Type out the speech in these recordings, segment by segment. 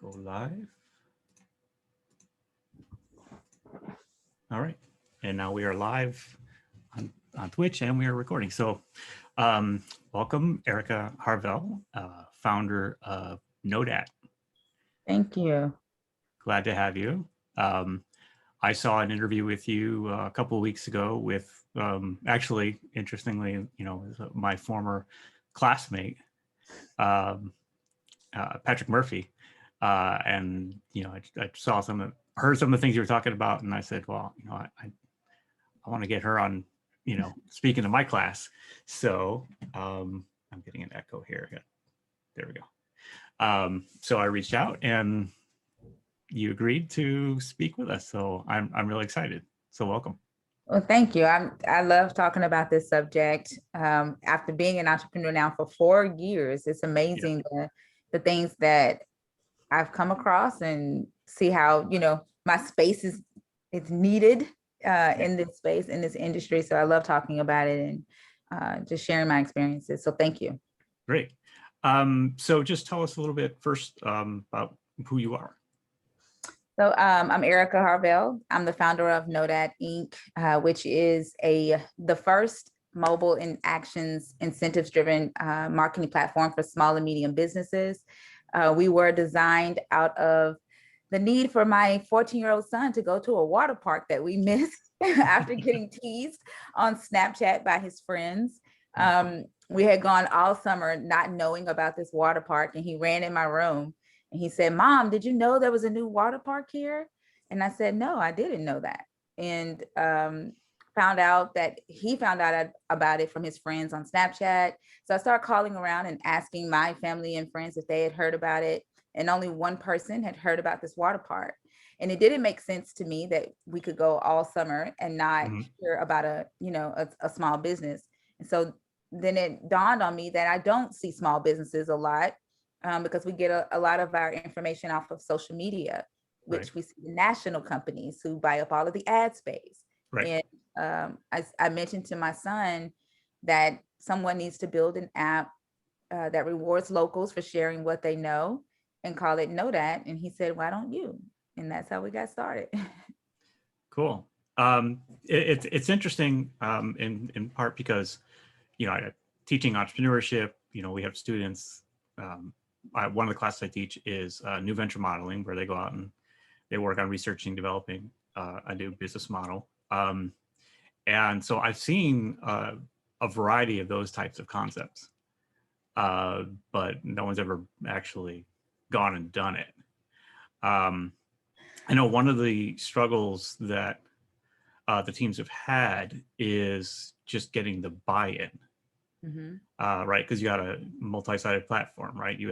Go live. All right. And now we are live on Twitch and we are recording. So welcome, Aireka Harvell, founder of Nodat. Thank you. Glad to have you. I saw an interview with you a couple of weeks ago with actually, interestingly, my former classmate, Patrick Murphy. And, I saw heard some of the things you were talking about, and I said, well, I want to get her on, speaking to my class. So I'm getting an echo here. There we go. So I reached out and you agreed to speak with us. So I'm really excited. So welcome. Well, thank you. I love talking about this subject. After being an entrepreneur now for 4 years, it's amazing the things that I've come across and see how, my space it's needed in this space, in this industry. So I love talking about it and just sharing my experiences. So thank you. Great. So just tell us a little bit first about who you are. So I'm Aireka Harvell. I'm the founder of Nodat Inc., which is the first mobile and actions incentives-driven marketing platform for small and medium businesses. We were designed out of the need for my 14-year-old son to go to a water park that we missed after getting teased on Snapchat by his friends. We had gone all summer not knowing about this water park, and he ran in my room and he said, "Mom, did you know there was a new water park here?" And I said, "No, I didn't know that." And found out that he found out about it from his friends on Snapchat. So I started calling around and asking my family and friends if they had heard about it. And only one person had heard about this water park. And it didn't make sense to me that we could go all summer and not hear about a small business. And so then it dawned on me that I don't see small businesses a lot because we get a lot of our information off of social media, which we see the national companies who buy up all of the ad space. Right. And I mentioned to my son that someone needs to build an app that rewards locals for sharing what they know and call it Nodat. And he said, "Why don't you?" And that's how we got started. Cool. It's interesting in part because, teaching entrepreneurship, we have students. One of the classes I teach is new venture modeling, where they go out and they work on researching, developing a new business model. And so I've seen a variety of those types of concepts, but no one's ever actually gone and done it. I know one of the struggles that the teams have had is just getting the buy-in, right? Because you got a multi-sided platform, right? You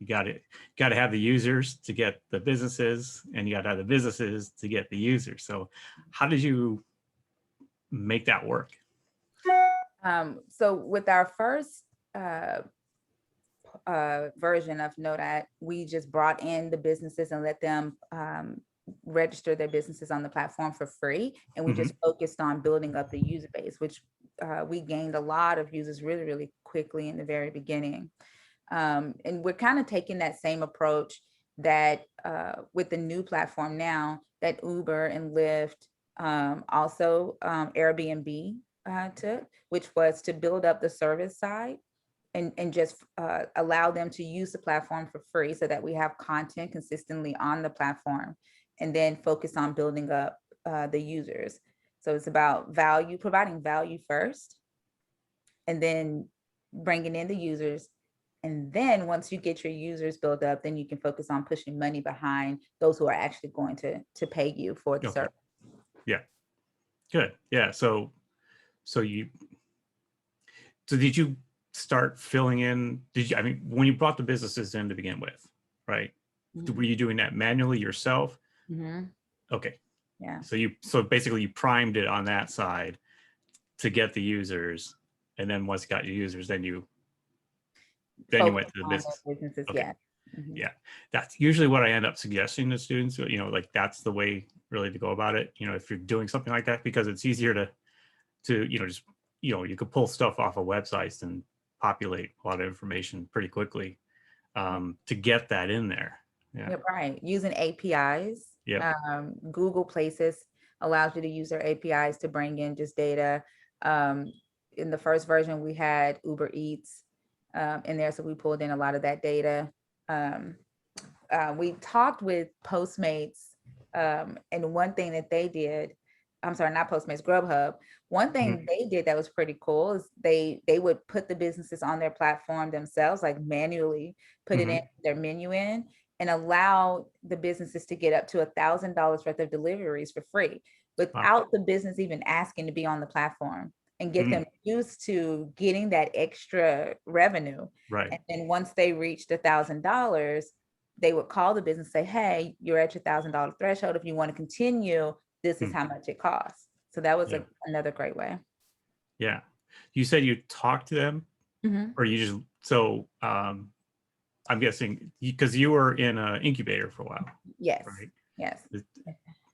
got to have the users to get the businesses, and you got to have the businesses to get the users. So how did you make that work? So with our first version of Nodat, we just brought in the businesses and let them register their businesses on the platform for free. And we just focused on building up the user base, which we gained a lot of users really, really quickly in the very beginning. And we're kind of taking that same approach that with the new platform now that Uber and Lyft, also Airbnb took, which was to build up the service side and just allow them to use the platform for free so that we have content consistently on the platform, and then focus on building up the users. So it's about value, providing value first, and then bringing in the users. And then once you get your users built up, then you can focus on pushing money behind those who are actually going to pay you for the service. Yeah, good. Yeah, so did you start filling in? I mean, when you brought the businesses in to begin with, right? Were you doing that manually yourself? Okay. Yeah. So basically you primed it on that side to get the users, and then once you got your users, then you went to the businesses. Okay. Yeah, that's usually what I end up suggesting to students. Like that's the way really to go about it. If you're doing something like that, because it's easier to just you could pull stuff off of websites and populate a lot of information pretty quickly to get that in there. Yeah. Yep, right. Using APIs. Yep. Google Places allows you to use their APIs to bring in just data. Um, in the first version, we had Uber Eats in there, so we pulled in a lot of that data. Um, we talked with Postmates, and one thing that they did, I'm sorry, not Postmates, Grubhub. One thing they did that was pretty cool is they would put the businesses on their platform themselves, like manually put it in their menu in, and allow the businesses to get up to $1,000 worth of deliveries for free Wow. without the business even asking to be on the platform, and get them used to getting that extra revenue. Right. And then once they reached $1,000, they would call the business, say, hey, you're at your $1,000 threshold. If you want to continue, this is how much it costs. So that was Yeah. another great way. Yeah. You said you talked to them, or you just, so I'm guessing because you were in an incubator for a while, Yes. right? Yes.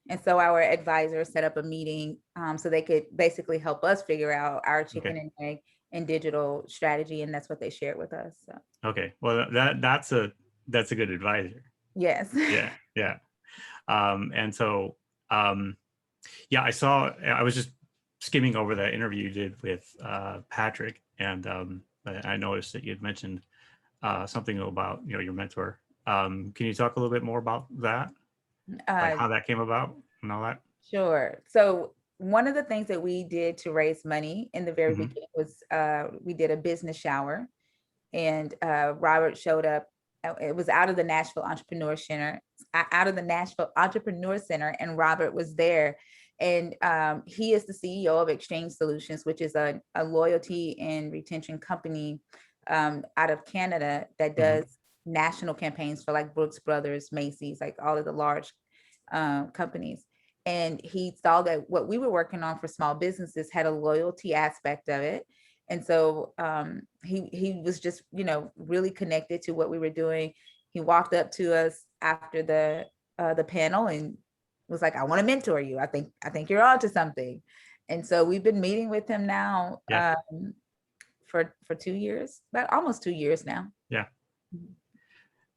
And so our advisor set up a meeting so they could basically help us figure out our chicken and egg and digital strategy. And that's what they shared with us. So. Okay. Well, that's a good advisor. Yes. Yeah. Yeah. And so, yeah, I was just skimming over that interview you did with Patrick, and I noticed that you had mentioned something about, your mentor. Can you talk a little bit more about that? Like how that came about and all that? Sure. So one of the things that we did to raise money in the very beginning was we did a business shower, and Robert showed up. It was out of the Nashville Entrepreneur Center, and Robert was there. And he is the CEO of Exchange Solutions, which is a loyalty and retention company out of Canada that does national campaigns for like Brooks Brothers, Macy's, like all of the large companies. And he saw that what we were working on for small businesses had a loyalty aspect of it. And so he was just, really connected to what we were doing. He walked up to us after the panel and was like, "I want to mentor you. I think you're onto something." And so we've been meeting with him now for 2 years, about almost 2 years now. Yeah.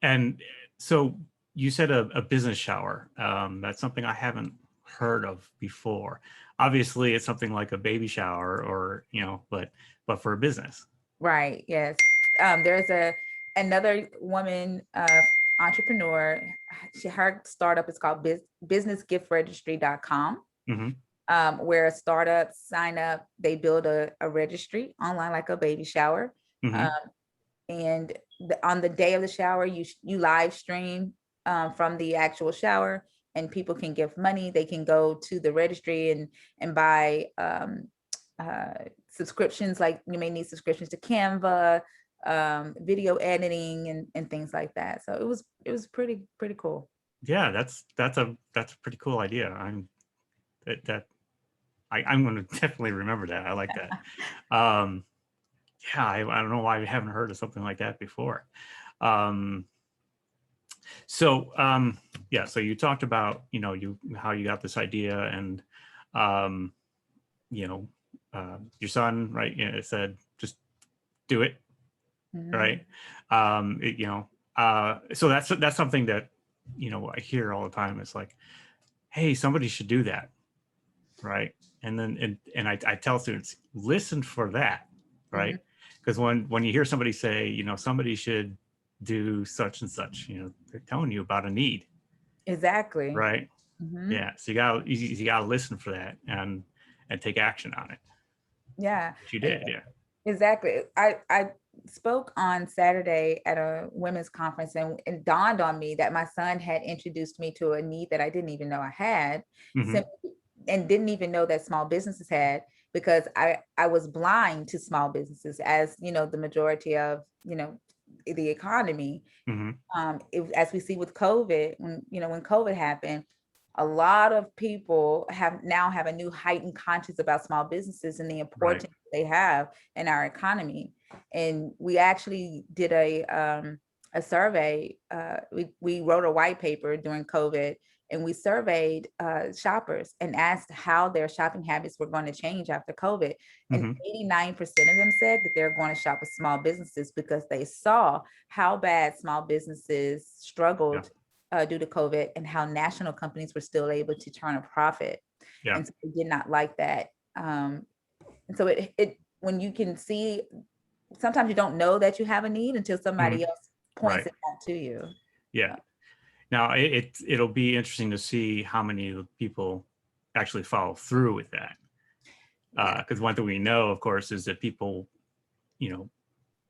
And so you said a business shower. That's something I haven't heard of before. Obviously, it's something like a baby shower, or but for a business. Right. Yes. There's another woman entrepreneur. Her startup is called businessgiftregistry.com. Where startups sign up, they build a registry online like a baby shower. And on the day of the shower, you live stream from the actual shower, and people can give money. They can go to the registry and buy subscriptions, like you may need subscriptions to Canva, video editing and things like that. So it was pretty cool. Yeah, that's a pretty cool idea. I'm going to definitely remember that. I like that. Yeah, I don't know why we haven't heard of something like that before. So you talked about how you got this idea, and your son, right? It said just do it, right? So that's something that I hear all the time. It's like, hey, somebody should do that, right? And then I tell students, listen for that, right? Because when you hear somebody say, somebody should do such and such, they're telling you about a need. Exactly. Right. Yeah. So you gotta listen for that and take action on it. Yeah. Which you did. Yeah. Exactly. I spoke on Saturday at a women's conference, and it dawned on me that my son had introduced me to a need that I didn't even know I had, and didn't even know that small businesses had, because I was blind to small businesses, as the majority of the economy. As we see with COVID, when COVID happened, a lot of people have a new heightened conscience about small businesses and the importance they have in our economy. And we actually did a survey. We wrote a white paper during COVID, and we surveyed shoppers and asked how their shopping habits were going to change after COVID. And 89% of them said that they're going to shop with small businesses because they saw how bad small businesses struggled due to COVID, and how national companies were still able to turn a profit. Yeah. And so we did not like that. And so it when you can see, sometimes you don't know that you have a need until somebody else points Right. it out to you. Yeah. Now it'll be interesting to see how many people actually follow through with that. Because one thing we know, of course, is that people, you know,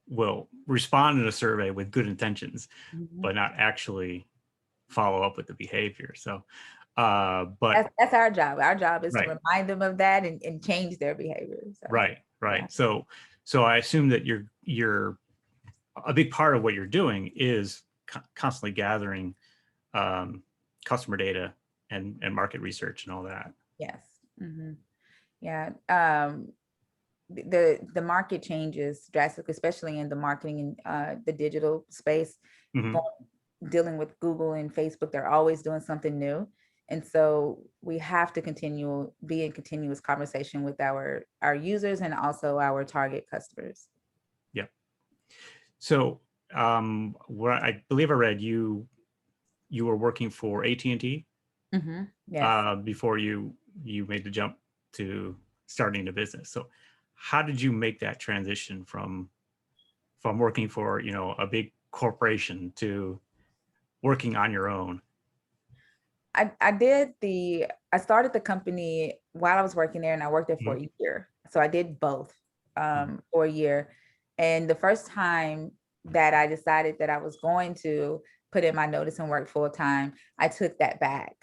will respond in a survey with good intentions, but not actually follow up with the behavior. So, but that's our job. Our job is to right, remind them of that and change their behavior. So, right. yeah. So I assume that you're a big part of what you're doing is constantly gathering customer data and market research and all that. Yes. Yeah. The market changes drastically, especially in the marketing and the digital space. Dealing with Google and Facebook, they're always doing something new. And so we have to be in continuous conversation with our users and also our target customers. Yeah. So what I believe I read, you were working for AT&T Yes. before you made the jump to starting a business. So how did you make that transition from working for, you know, a big corporation to working on your own? I started the company while I was working there, and I worked there for a year. So I did both for a year. And the first time that I decided that I was going to put in my notice and work full time, I took that back.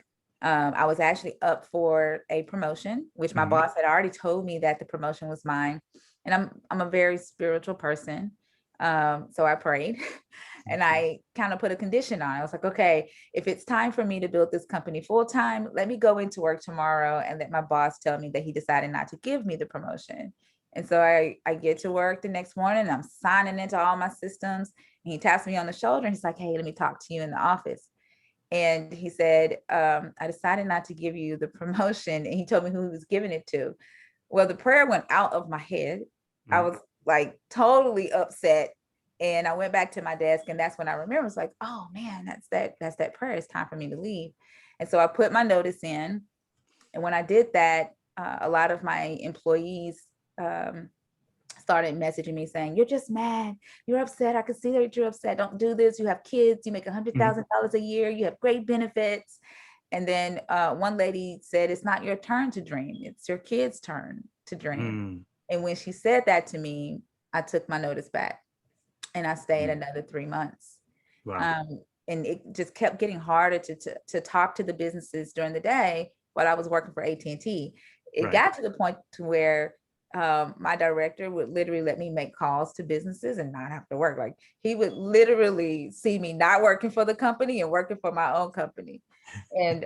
I was actually up for a promotion, which my boss had already told me that the promotion was mine. And I'm a very spiritual person. So I prayed and I kind of put a condition on it. I was like, okay, if it's time for me to build this company full time, let me go into work tomorrow and let my boss tell me that he decided not to give me the promotion. And so I get to work the next morning, I'm signing into all my systems, and he taps me on the shoulder and he's like, hey, let me talk to you in the office. And he said, I decided not to give you the promotion. And he told me who he was giving it to. Well, the prayer went out of my head. I was like totally upset. And I went back to my desk, and that's when I remember, it's like, oh man, that's that prayer. It's time for me to leave. And so I put my notice in. And when I did that, a lot of my employees started messaging me saying, you're just mad, you're upset, I can see that you're upset, don't do this, you have kids, you make $100,000 a year, you have great benefits. And then one lady said, it's not your turn to dream, it's your kids' turn to dream. And when she said that to me, I took my notice back and I stayed another 3 months. Wow. And it just kept getting harder to talk to the businesses during the day while I was working for AT&T. It got to the point to where my director would literally let me make calls to businesses and not have to work. Like he would literally see me not working for the company and working for my own company. And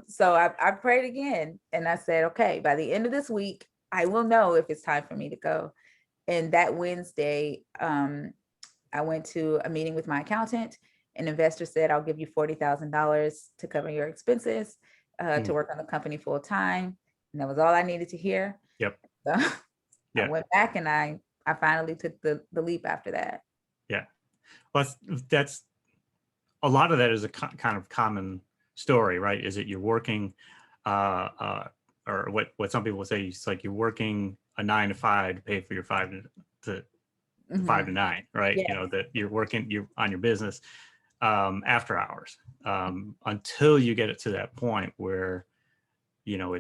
so I prayed again and I said, okay, by the end of this week, I will know if it's time for me to go. And that Wednesday, I went to a meeting with my accountant. An investor said, I'll give you $40,000 to cover your expenses to work on the company full time. And that was all I needed to hear. Yep. So I went back and I finally took the leap after that. Yeah. Well, that's a lot of that is a kind of common story, right? Is that you're working, or what some people say, it's like you're working a 9 to 5 to pay for your 5 to 9, right? Yes. You know, that you're on your business after hours until you get it to that point where, you know,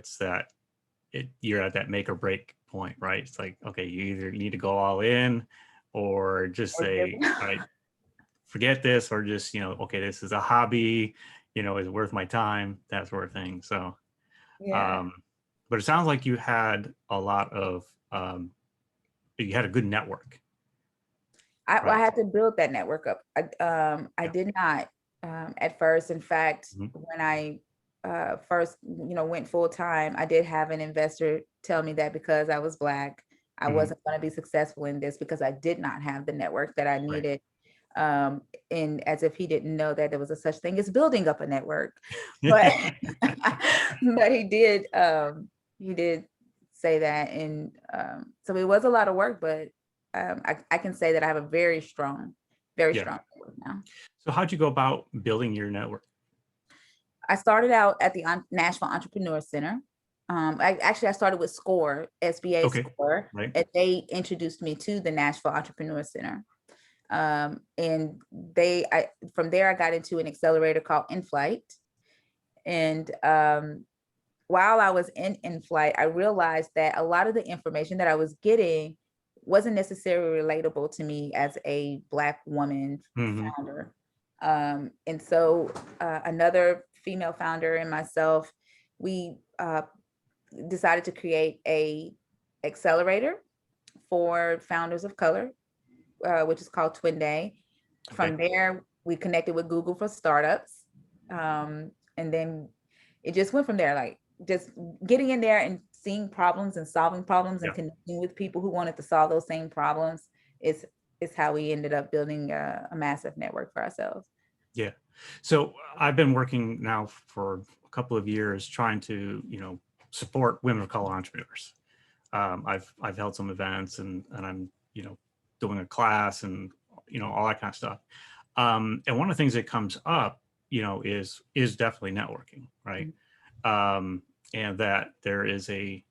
you're at that make or break point, right? It's like, okay, you either need to go all in or just say, all right, forget this, or just, you know, okay, this is a hobby, you know, is it worth my time, that sort of thing. So, but it sounds like you had a lot of, you had a good network. I had to build that network up. I did not at first. In fact, when I first, went full time, I did have an investor tell me that because I was Black, I wasn't going to be successful in this because I did not have the network that I needed. And as if he didn't know that there was a such thing as building up a network, but but he did say that, and so it was a lot of work, but I can say that I have a very strong network now. So how'd you go about building your network? I started out at the National Entrepreneur Center. I started with SCORE, SBA Okay. SCORE, Right. and they introduced me to the Nashville Entrepreneur Center. And from there, I got into an accelerator called InFlight. And while I was in InFlight, I realized that a lot of the information that I was getting wasn't necessarily relatable to me as a Black woman founder. And so another female founder and myself, we decided to create a accelerator for founders of color, which is called Twin Day. From there, we connected with Google for startups. And then it just went from there, like just getting in there and seeing problems and solving problems and connecting with people who wanted to solve those same problems is how we ended up building a massive network for ourselves. Yeah. So I've been working now for a couple of years trying to, support women of color entrepreneurs. I've held some events and I'm, doing a class and, all that kind of stuff. And one of the things that comes up, is definitely networking, right? And that there's a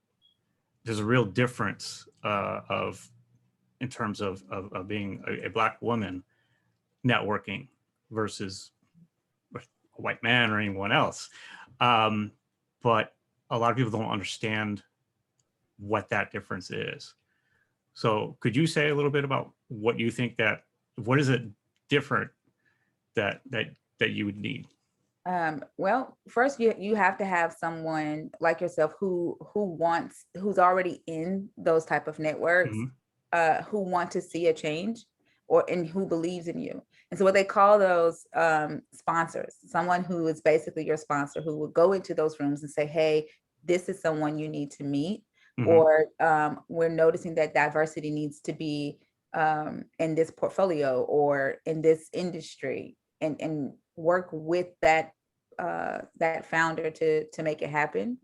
real difference in terms of being a Black woman networking versus a white man or anyone else. But a lot of people don't understand what that difference is. So could you say a little bit about what you think what is it different that you would need? Well, first you have to have someone like yourself who's already in those type of networks, who want to see a change and who believes in you. And so what they call those sponsors, someone who is basically your sponsor, who will go into those rooms and say, hey, this is someone you need to meet, or we're noticing that diversity needs to be in this portfolio or in this industry, and work with that founder to make it happen.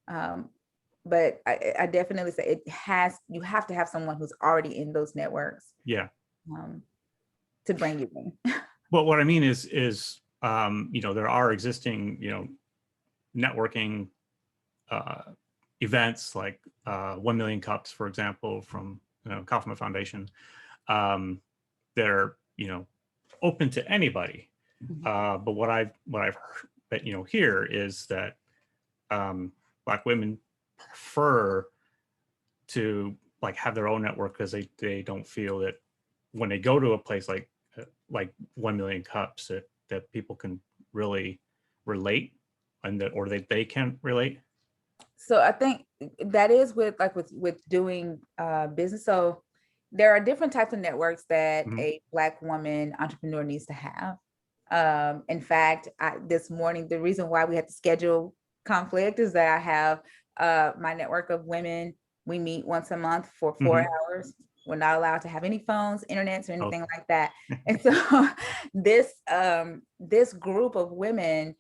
But I definitely say you have to have someone who's already in those networks. Yeah. To bring you in. Well, what I mean is there are existing, networking events like 1 Million Cups, for example, from Kaufman Foundation. They're open to anybody. But what I've heard, here is that Black women prefer to have their own network because they don't feel that when they go to a place like 1 Million Cups that people can really relate and or they can relate. So I think that is with doing business. So there are different types of networks that a Black woman entrepreneur needs to have. In fact, this morning, the reason why we had to schedule conflict is that I have my network of women. We meet once a month for 4 hours. We're not allowed to have any phones, internets, or anything like that. And so this group of women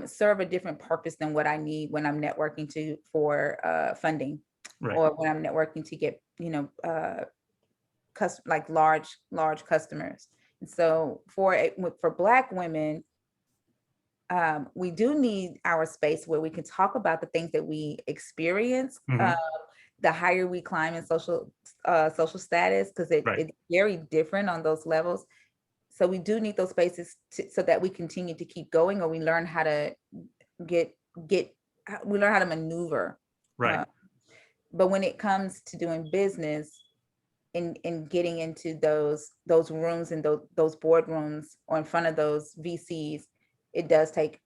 serve a different purpose than what I need when I'm networking for funding, or when I'm networking to get large customers. And so for Black women, we do need our space where we can talk about the things that we experience. The higher we climb in social status, because it's very different on those levels. So we do need those spaces so that we continue to keep going, or we learn how to we learn how to maneuver. Right. But when it comes to doing business and getting into those rooms and those boardrooms or in front of those VCs, it does take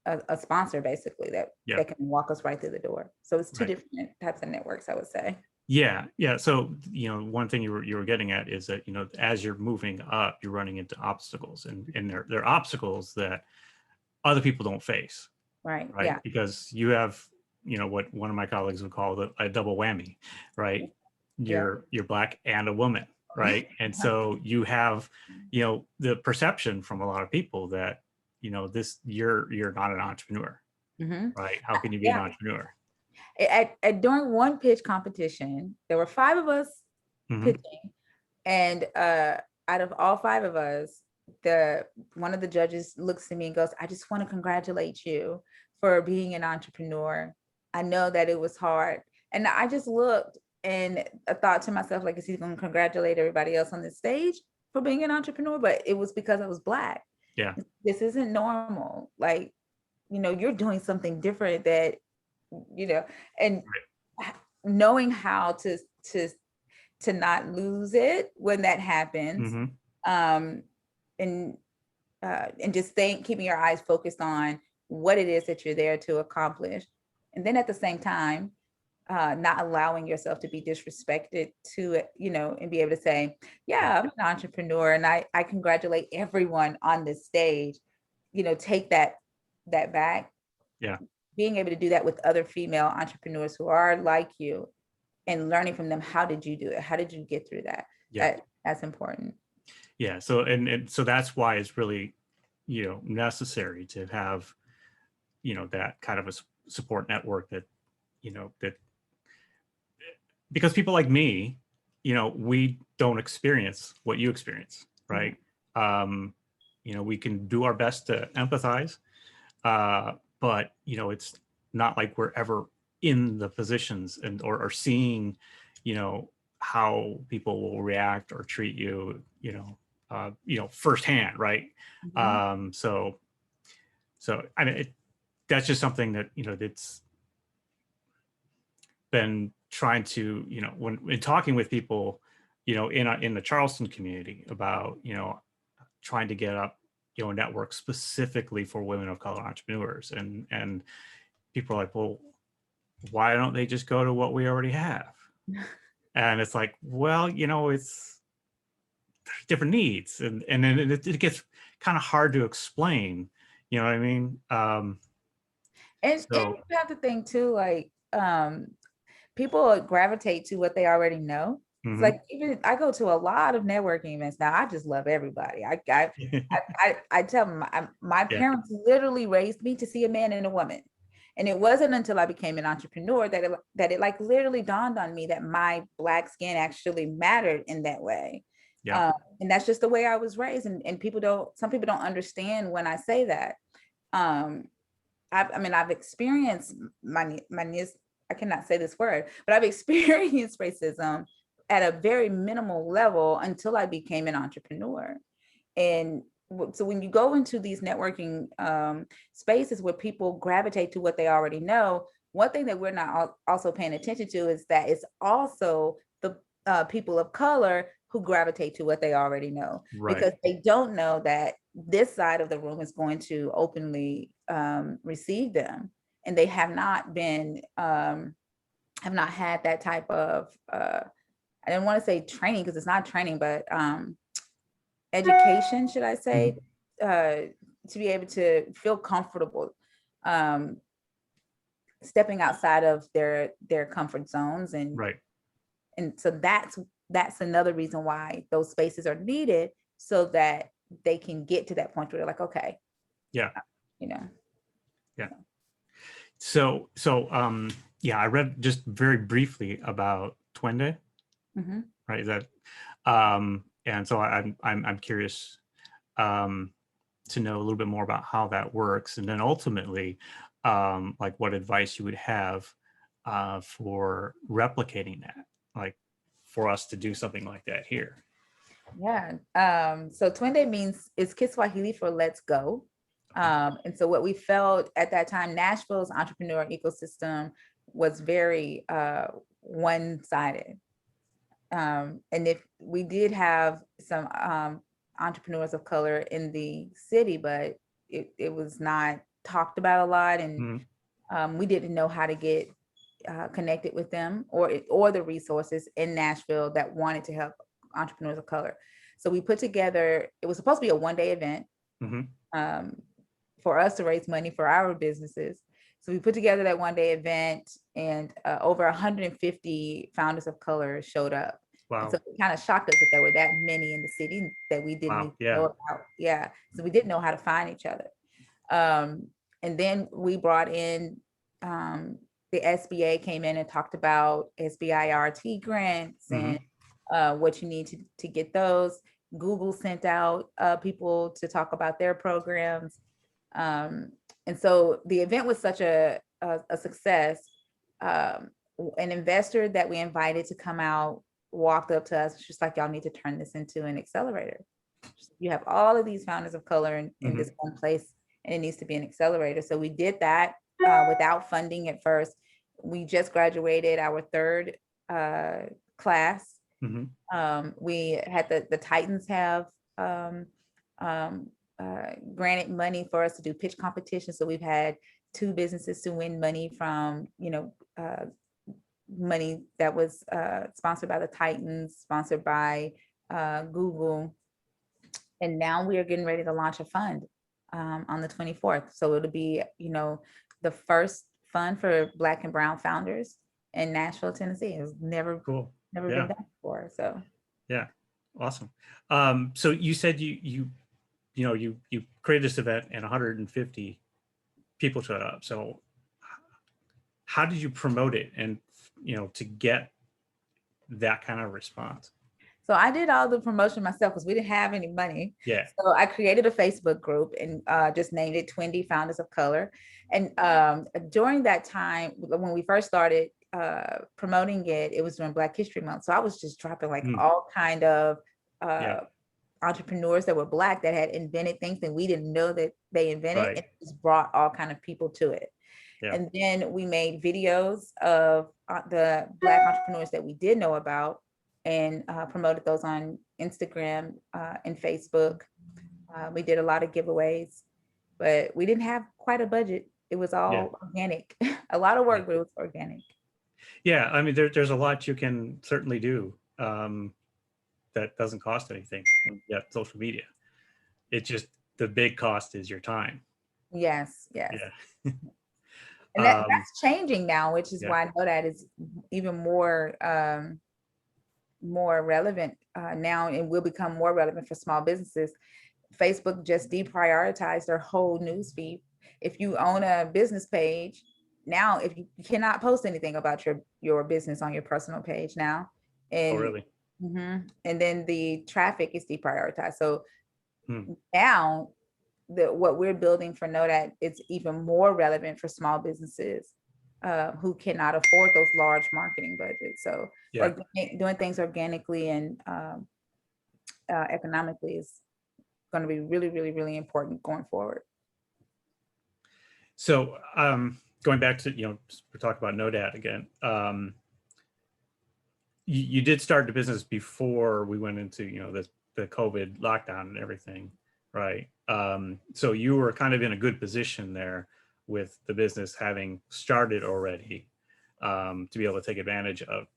a sponsor basically that can walk us right through the door. So it's two different types of networks, I would say. Yeah. So one thing you were getting at is that as you're moving up, you're running into obstacles, and they're obstacles that other people don't face. Right. Yeah. Because you have what one of my colleagues would call a double whammy, right? You're Black and a woman, right? And so you have the perception from a lot of people that you're not an entrepreneur, right? How can you be an entrepreneur? During one pitch competition, there were 5 of us pitching, and out of all 5 of us, one of the judges looks at me and goes, I just want to congratulate you for being an entrepreneur. I know that it was hard. And I just looked and I thought to myself, like, is he going to congratulate everybody else on this stage for being an entrepreneur? But it was because I was Black. Yeah. This isn't normal. Like, you're doing something different that, and knowing how to not lose it when that happens. Mm-hmm. And just keeping your eyes focused on what it is that you're there to accomplish. And then at the same time, not allowing yourself to be disrespected to it, and be able to say, yeah, I'm an entrepreneur and I congratulate everyone on this stage, take that back. Yeah. Being able to do that with other female entrepreneurs who are like you and learning from them. How did you do it? How did you get through that? Yeah. That's important. Yeah. So, and so that's why it's really, necessary to have, that kind of a support network that, that, because people like me, we don't experience what you experience, right? We can do our best to empathize, but, it's not like we're ever in the positions or seeing, how people will react or treat you, firsthand, right? So I mean, that's just something that, that's been trying to, when talking with people, in the Charleston community about, trying to get up, a network specifically for women of color entrepreneurs, and people are like, well, why don't they just go to what we already have? And it's like, well, it's different needs, and then it gets kind of hard to explain, you know what I mean? And you have to think too, like, people gravitate to what they already know. It's like, even I go to a lot of networking events now. I just love everybody. I tell them my parents literally raised me to see a man and a woman. And it wasn't until I became an entrepreneur that it like literally dawned on me that my Black skin actually mattered in that way. Yeah. And that's just the way I was raised. And some people don't understand when I say that. I've experienced I cannot say this word, but I've experienced racism at a very minimal level until I became an entrepreneur. And so when you go into these networking spaces where people gravitate to what they already know, one thing that we're not also paying attention to is that it's also the people of color who gravitate to what they already know, right. Because they don't know that this side of the room is going to openly receive them, and they have not been have not had that type of I didn't want to say training because it's not training, but education, should I say, to be able to feel comfortable stepping outside of their comfort zones. And right. And so that's another reason why those spaces are needed, so that they can get to that point where they're like, okay, yeah, yeah. So I read just very briefly about Twende, right? Is that and so I'm curious to know a little bit more about how that works, and then ultimately like what advice you would have for replicating that, like for us to do something like that here. Yeah. So Twende means, it's Kiswahili for let's go. And so what we felt at that time, Nashville's entrepreneur ecosystem was very one-sided. And if we did have some entrepreneurs of color in the city, but it was not talked about a lot, and we didn't know how to get connected with them or the resources in Nashville that wanted to help entrepreneurs of color. So we put together, it was supposed to be a one-day event for us to raise money for our businesses. So we put together that one-day event, and over 150 founders of color showed up. Wow. And so it kind of shocked us that there were that many in the city that we didn't know about. Yeah. So we didn't know how to find each other. And then we brought in the SBA came in and talked about SBIRT grants and what you need to get those. Google sent out people to talk about their programs. And so the event was such a success. An investor that we invited to come out walked up to us, just like, y'all need to turn this into an accelerator. You have all of these founders of color in this one place, and it needs to be an accelerator. So we did that without funding at first. We just graduated our third class. We had the Titans have granted money for us to do pitch competition. So we've had 2 businesses to win money from, money that was sponsored by the Titans, sponsored by Google. And now we are getting ready to launch a fund on the 24th. So it'll be, the first fund for Black and Brown founders in Nashville, Tennessee. It was never been done before. So yeah, awesome. So you said you created this event and 150 people showed up. So how did you promote it and to get that kind of response? So I did all the promotion myself because we didn't have any money. Yeah. So I created a Facebook group and just named it 20 Founders of Color. And during that time, when we first started promoting it, it was during Black History Month. So I was just dropping like all kind of entrepreneurs that were Black that had invented things that we didn't know that they invented. And it just brought all kind of people to it. Yeah. And then we made videos of the Black entrepreneurs that we did know about and promoted those on Instagram and Facebook. We did a lot of giveaways, but we didn't have quite a budget. It was all organic. A lot of work, but it was organic. Yeah, I mean, there's a lot you can certainly do that doesn't cost anything. Yeah, social media. It's just the big cost is your time. Yes, yes. Yeah. And that's changing now, which is why I know that is even more relevant now, and will become more relevant for small businesses. Facebook just deprioritized their whole news feed. If you own a business page now, if you cannot post anything about your business on your personal page now. And, oh, really? And then the traffic is deprioritized. So now what we're building for Know That it's even more relevant for small businesses who cannot afford those large marketing budgets. So doing things organically and economically is going to be really, really, really important going forward. So going back to, we're talking about Know That again. You did start the business before we went into, the COVID lockdown and everything, right? So you were kind of in a good position there with the business having started already to be able to take advantage of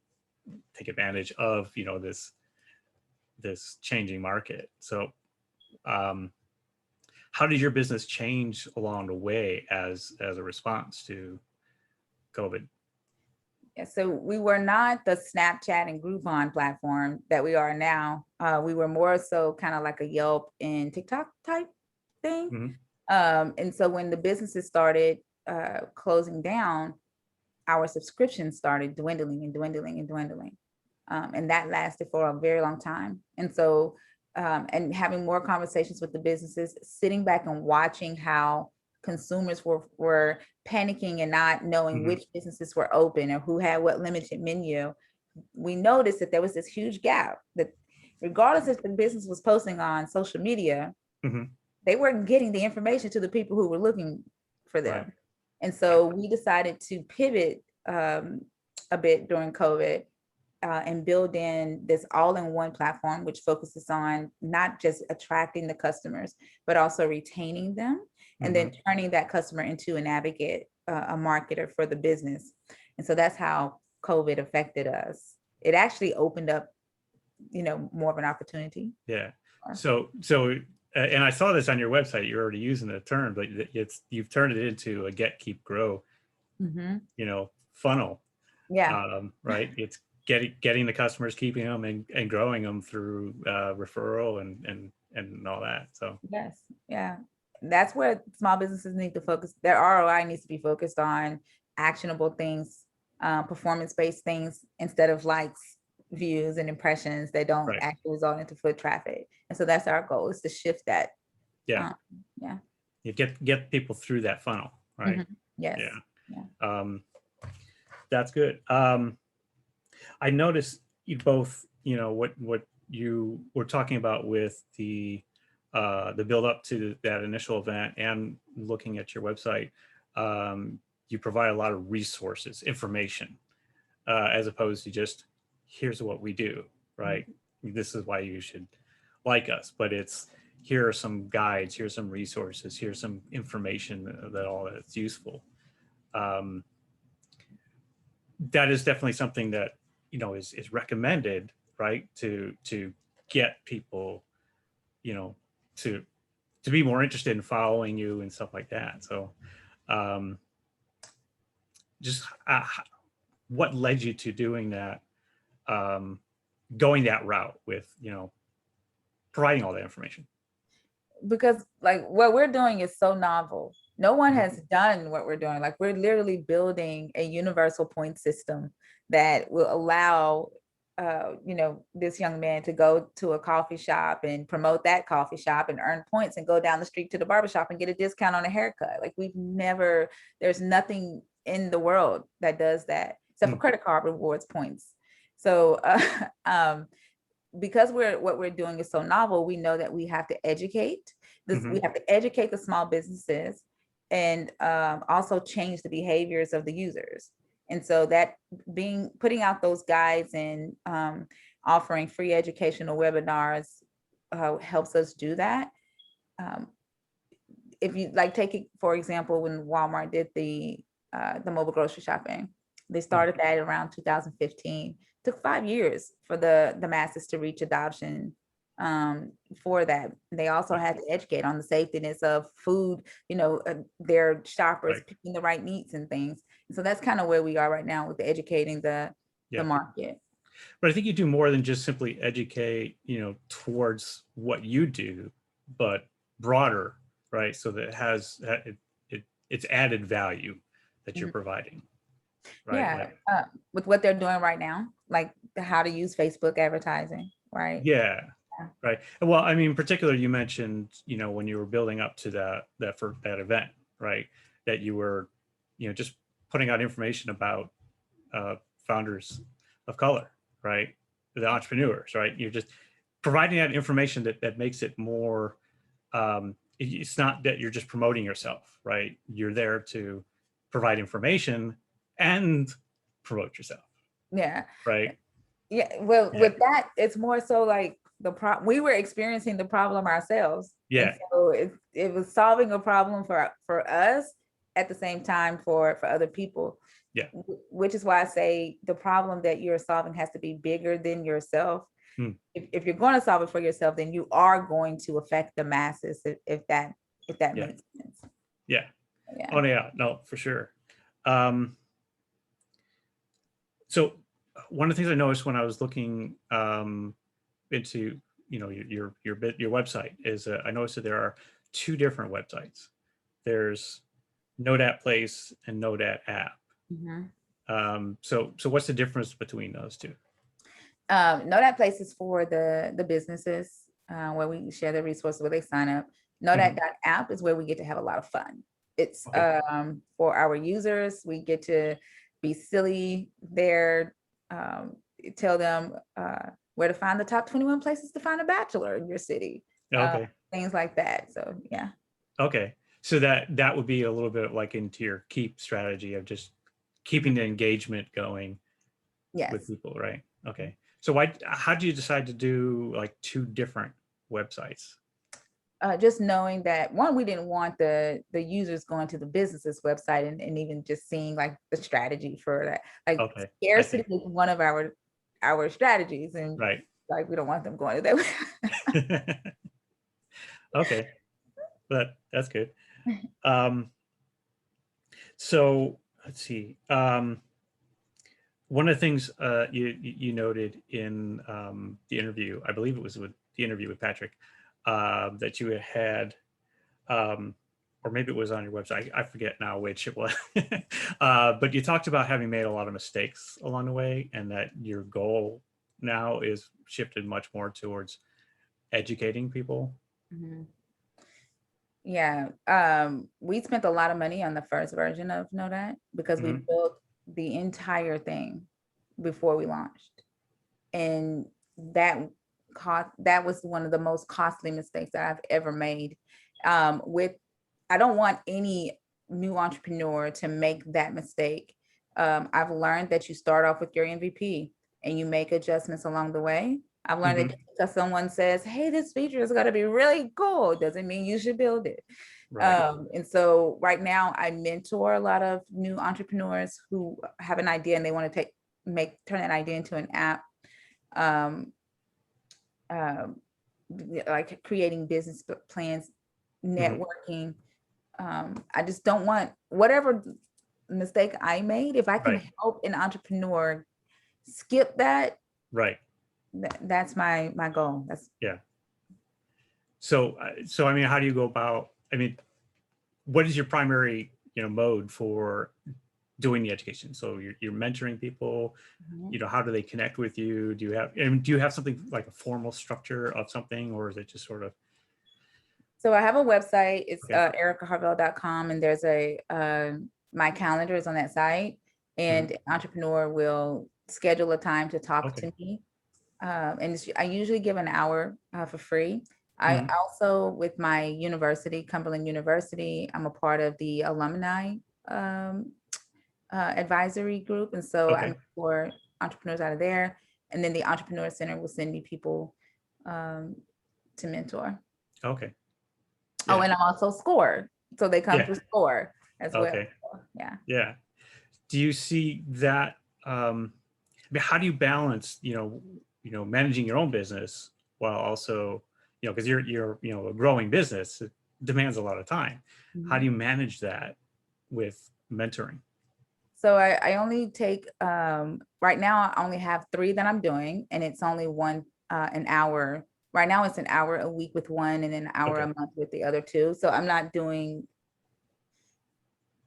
this changing market. So how did your business change along the way as a response to COVID? Yeah, so we were not the Snapchat and Groupon platform that we are now. We were more so kind of like a Yelp and TikTok type thing. And so when the businesses started closing down, our subscriptions started dwindling and dwindling and dwindling. And that lasted for a very long time. And so, and having more conversations with the businesses, sitting back and watching how consumers were panicking and not knowing which businesses were open or who had what limited menu, we noticed that there was this huge gap that regardless if the business was posting on social media, they weren't getting the information to the people who were looking for them. Right. And so we decided to pivot a bit during COVID and build in this all-in-one platform, which focuses on not just attracting the customers, but also retaining them and then turning that customer into an advocate, a marketer for the business. And so that's how COVID affected us. It actually opened up, more of an opportunity. Yeah. So, and I saw this on your website, you're already using the term, but you've turned it into a get, keep, grow, funnel. Yeah. Right. It's getting the customers, keeping them and growing them through referral and all that. So yes. Yeah. That's where small businesses need to focus. Their ROI needs to be focused on actionable things, performance-based things instead of likes views and impressions that don't Right. actually result into foot traffic. And so that's our goal, is to shift that. Yeah. Yeah. You get people through that funnel, right? Yes. Yeah. Yeah. That's good. I noticed you both, what you were talking about with the build up to that initial event and looking at your website. You provide a lot of resources, information, as opposed to just here's what we do, right? This is why you should like us, but it's here are some guides, here's some resources, here's some information that all that's useful. That is definitely something that is recommended, right? To get people, to be more interested in following you and stuff like that. So, just what led you to doing that, going that route with providing all that information? Because like what we're doing is so novel. No one has done what we're doing. Like we're literally building a universal point system that will allow this young man to go to a coffee shop and promote that coffee shop and earn points and go down the street to the barbershop and get a discount on a haircut. Like there's nothing in the world that does that except for credit card rewards points. So because what we're doing is so novel, we know that we have to educate we have to educate the small businesses and also change the behaviors of the users. And so that putting out those guides and offering free educational webinars helps us do that. If you take it, for example, when Walmart did the mobile grocery shopping, they started that around 2015. Took 5 years for the masses to reach adoption for that. They also had to educate on the safetyness of food, their shoppers picking the right meats and things. And so that's kind of where we are right now with educating the market. But I think you do more than just simply educate, towards what you do, but broader, right? So that it has it's added value that you're providing. Right? Yeah, with what they're doing right now, like how to use Facebook advertising, right? Yeah, right. Well, I mean, in particular, you mentioned, when you were building up to that for that event, right? That you were, just putting out information about founders of color, right? The entrepreneurs, right? You're just providing that information that makes it more. It's not that you're just promoting yourself, right? You're there to provide information and promote yourself. Yeah. Right. Yeah. Well, with that, it's more so like we were experiencing the problem ourselves. Yeah. And so it was solving a problem for us at the same time for other people. Yeah. Which is why I say the problem that you're solving has to be bigger than yourself. If you're going to solve it for yourself, then you are going to affect the masses. If that makes sense. Yeah. Oh yeah. No, for sure. So one of the things I noticed when I was looking into your website is I noticed that there are 2 different websites. There's Node Place and Node App. So what's the difference between those 2? Node Place is for the businesses where we share the resources where they sign up. Node App is where we get to have a lot of fun. It's for our users. We get to be silly there, tell them where to find the top 21 places to find a bachelor in your city. Things like that. So yeah. Okay. So that would be a little bit like into your keep strategy of just keeping the engagement going with people, right? Okay. So how do you decide to do like 2 different websites? Just knowing that, one, we didn't want the users going to the business's website and even just seeing like the strategy for that. Like scarcity is one of our strategies, and like we don't want them going to that. Okay, that's good. So let's see. One of the things you noted in the interview, I believe it was with the interview with Patrick, that you had, or maybe it was on your website, I forget now which it was, but you talked about having made a lot of mistakes along the way, and that your goal now is shifted much more towards educating people. Mhm. Yeah, we spent a lot of money on the first version of Know That because we Hmm. built the entire thing before we launched. And that that was one of the most costly mistakes that I've ever made. With I don't want any new entrepreneur to make that mistake. I've learned that you start off with your MVP and you make adjustments along the way. I've learned that Hmm. just because someone says, "Hey, this feature is going to be really cool," doesn't mean you should build it. Right. And so right now I mentor a lot of new entrepreneurs who have an idea and they want to turn that idea into an app. Um, um, like creating business plans, Hmm. networking. I just don't want whatever mistake I made, if I can Right. help an entrepreneur skip that, Right. that's my goal. That's Yeah. So, so I mean, how do you go about? I mean, what is your primary, mode for doing the education? So you're mentoring people. Mhm. How do they connect with you? Do you have something like a formal structure of something, or is it just sort of So I have a website. It's okay? erikaharvell.com, and there's a my calendar is on that site, Hmm. and an entrepreneur will schedule a time to talk Okay. to me. And I usually give an hour for free. I Hmm. also, with my university, Cumberland University, I'm a part of the alumni um, advisory group. And so Okay. I'm for entrepreneurs out of there. And then the Entrepreneur Center will send me people um, to mentor. Okay. Oh, Yeah. and I'm also SCORE. So they come Yeah. through SCORE as well. Okay. Yeah. Yeah. Do you see that? I mean, how do you balance, managing your own business while also, because you're a growing business, it demands a lot of time. How do Mhm. you manage that with mentoring? So I only take right now I only have three that I'm doing, and it's only one an hour. Right now it's an hour a week with one and then an hour a Okay. month with the other two. So I'm not doing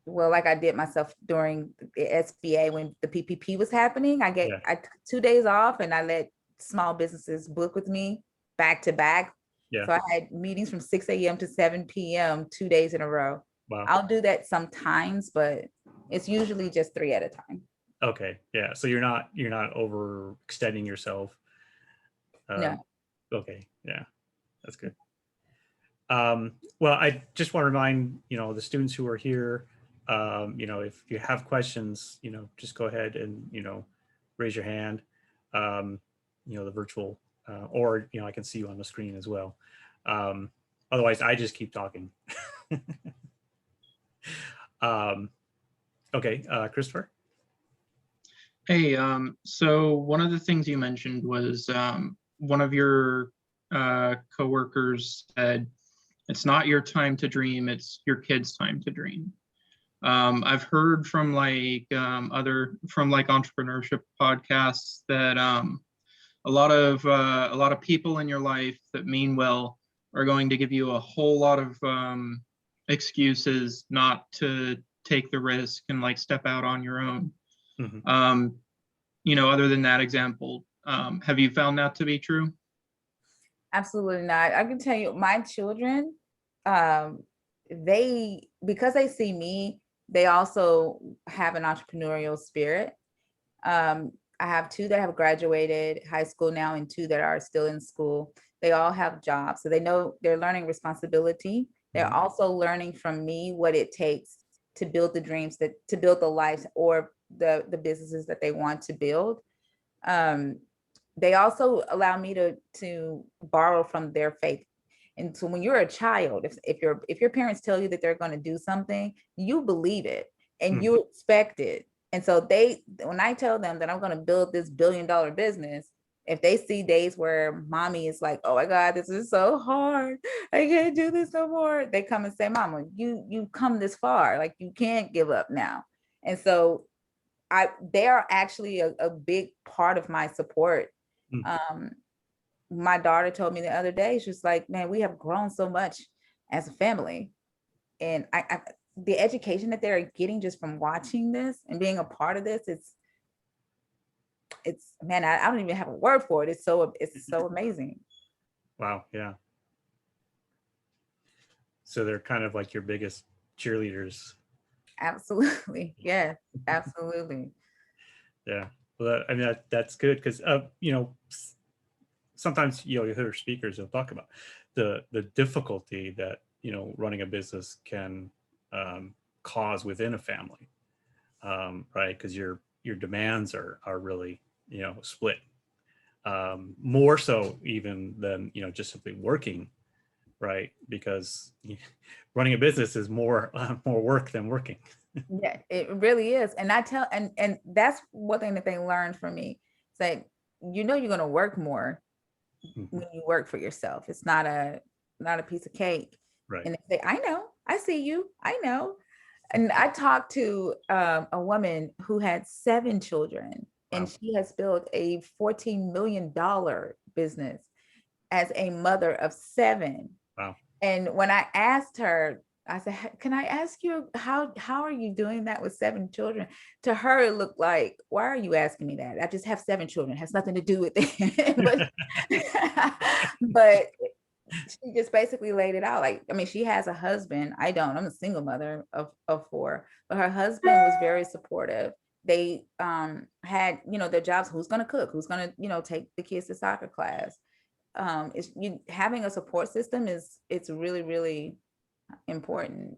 well like I did myself during the SBA when the PPP was happening. Yeah. I took 2 days off and I let small businesses book with me back to back. Yeah. So I had meetings from 6 a.m. to 7 p.m. 2 days in a row. Wow. I'll do that sometimes, but it's usually just three at a time. Okay. Yeah. So you're not overextending yourself. Um, No. okay. Yeah. That's good. Well, I just want to remind, the students who are here, if you have questions, just go ahead and, raise your hand, um, the virtual, or, I can see you on the screen as well. Um, Otherwise, I just keep talking. um, okay, Christopher? Hey, so one of the things you mentioned was one of your coworkers said, it's not your time to dream, it's your kids' time to dream. I've heard from from entrepreneurship podcasts that a lot of people in your life that mean well are going to give you a whole lot of excuses not to take the risk and like step out on your own. Hmm. Um, other than that example, have you found that to be true? Absolutely not. I can tell you, my children, um, they because they see me, they also have an entrepreneurial spirit. Um, I have two that have graduated high school now and two that are still in school. They all have jobs, so they know they're learning responsibility. They're Hmm. also learning from me what it takes to build the dreams to build the life or the businesses that they want to build. Um, they also allow me to borrow from their faith. And so when you're a child, if your parents tell you that they're going to do something, you believe it and Hmm. you expect it. And so when I tell them that I'm going to build this $1 billion business, if they see days where mommy is like, "Oh my God, this is so hard. I can't do this no more." They come and say, "Mama, you come this far. Like you can't give up now." And so they are actually a big part of my support. Hmm. Um, my daughter told me the other day, she's like, "Man, we have grown so much as a family." And the education that they're getting just from watching this and being a part of this, it's, man, I don't even have a word for it. It's so amazing. Wow. Yeah. So they're kind of like your biggest cheerleaders. Absolutely. Yes, absolutely. Yeah. Well, I mean, that's good because, sometimes, you hear speakers, they'll talk about the difficulty that, running a business can cause within a family, right? Because your demands are really, split, more so even than, just simply working, right? Because running a business is more work than working. Yeah, it really is. And I tell, and that's one thing that they learned from me. It's like, you're going to work more when you work for yourself. It's not a piece of cake. Right. And they say, I know, I see you, I know. And I talked to a woman who had 7 children, Wow. and she has built a $14 million business as a mother of 7. Wow. And when I asked her, I said, can I ask you, how are you doing that with 7 children? To her, it looked like, why are you asking me that? I just have 7 children. It has nothing to do with it. but she just basically laid it out. Like, I mean, she has a husband. I don't. I'm a single mother of 4, but her husband was very supportive. They had, their jobs. Who's going to cook? Who's going to, take the kids to soccer class? Having a support system it's really, really important.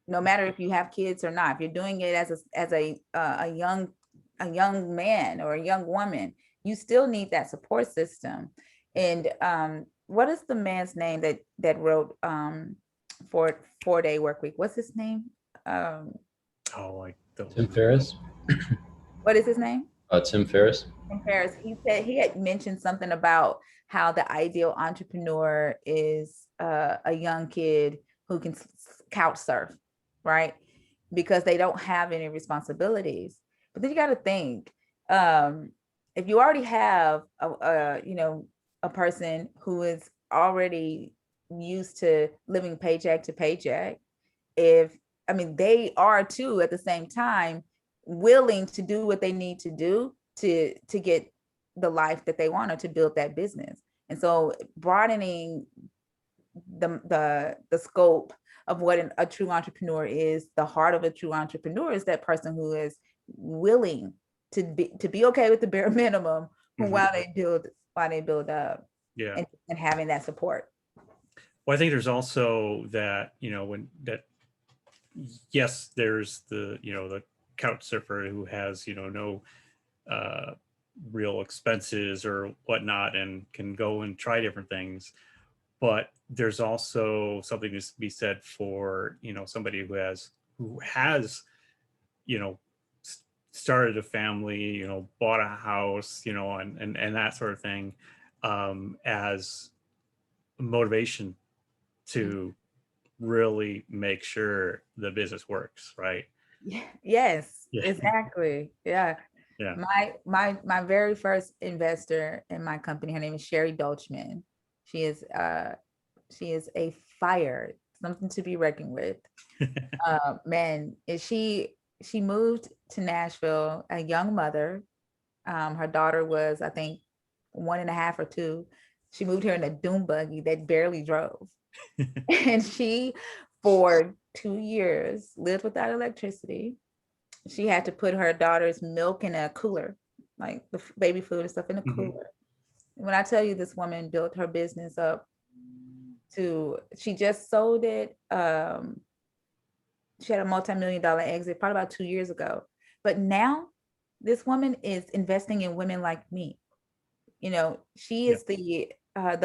No matter if you have kids or not, if you're doing it as a young man or a young woman, you still need that support system. And what is the man's name that wrote 4-Day Work Week? What's his name? I don't. Tim Ferriss. What is his name? Tim Ferriss. Tim Ferriss. He said he had mentioned something about how the ideal entrepreneur is a young kid who can couch surf, right? Because they don't have any responsibilities. But then you got to think, if you already have a person who is already used to living paycheck to paycheck, they are too at the same time willing to do what they need to do to get the life that they want or to build that business. And so broadening the scope of what a true entrepreneur is, the heart of a true entrepreneur is that person who is willing to be okay with the bare minimum while they build up. Yeah. And having that support. Well, I think there's also that, yes, there's the couch surfer who has, no real expenses or whatnot and can go and try different things. But there's also something to be said for, somebody who has, started a family, bought a house, and that sort of thing, as motivation to really make sure the business works, right? Yes, Yeah. Exactly. Yeah. Yeah. My very first investor in my company, her name is Sherry Dolchman. She is a fire, something to be reckoned with. Man, she moved to Nashville, a young mother. Her daughter was, I think, 1.5 or 2. She moved here in a dune buggy that barely drove. And she, for 2 years, lived without electricity. She had to put her daughter's milk in a cooler, like the baby food and stuff in a cooler. When I tell you, this woman built her business up she just sold it. She had a multi-million-dollar exit probably about 2 years ago. But now this woman is investing in women like me. She is the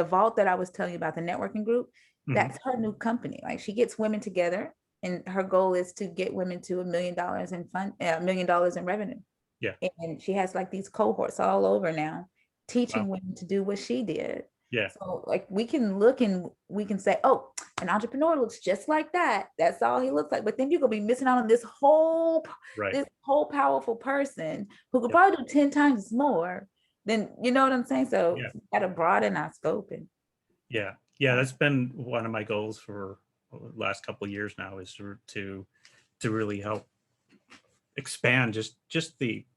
vault that I was telling you about, the networking group. That's her new company. Like, she gets women together, and her goal is to get women to $1 million in $1 million in revenue. Yeah. And she has like these cohorts all over now, teaching women to do what she did. Yeah. So like, we can look and we can say, oh, an entrepreneur looks just like that. That's all he looks like. But then you're gonna be missing out on this whole powerful person who could probably do 10 times more. Then, you know what I'm saying? So we gotta broaden our scope. Yeah. That's been one of my goals for the last couple of years now, is to really help expand just the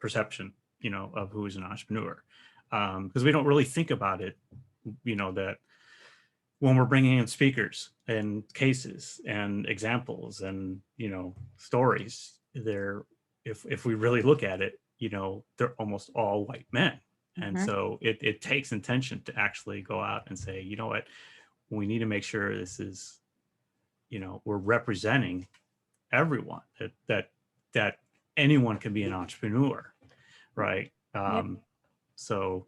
perception, of who is an entrepreneur. Because we don't really think about it, that when we're bringing in speakers and cases and examples and, stories, if we really look at it, they're almost all white men. And so it takes intention to actually go out and say, you know what, we need to make sure this is, we're representing everyone, that anyone can be an entrepreneur, right? So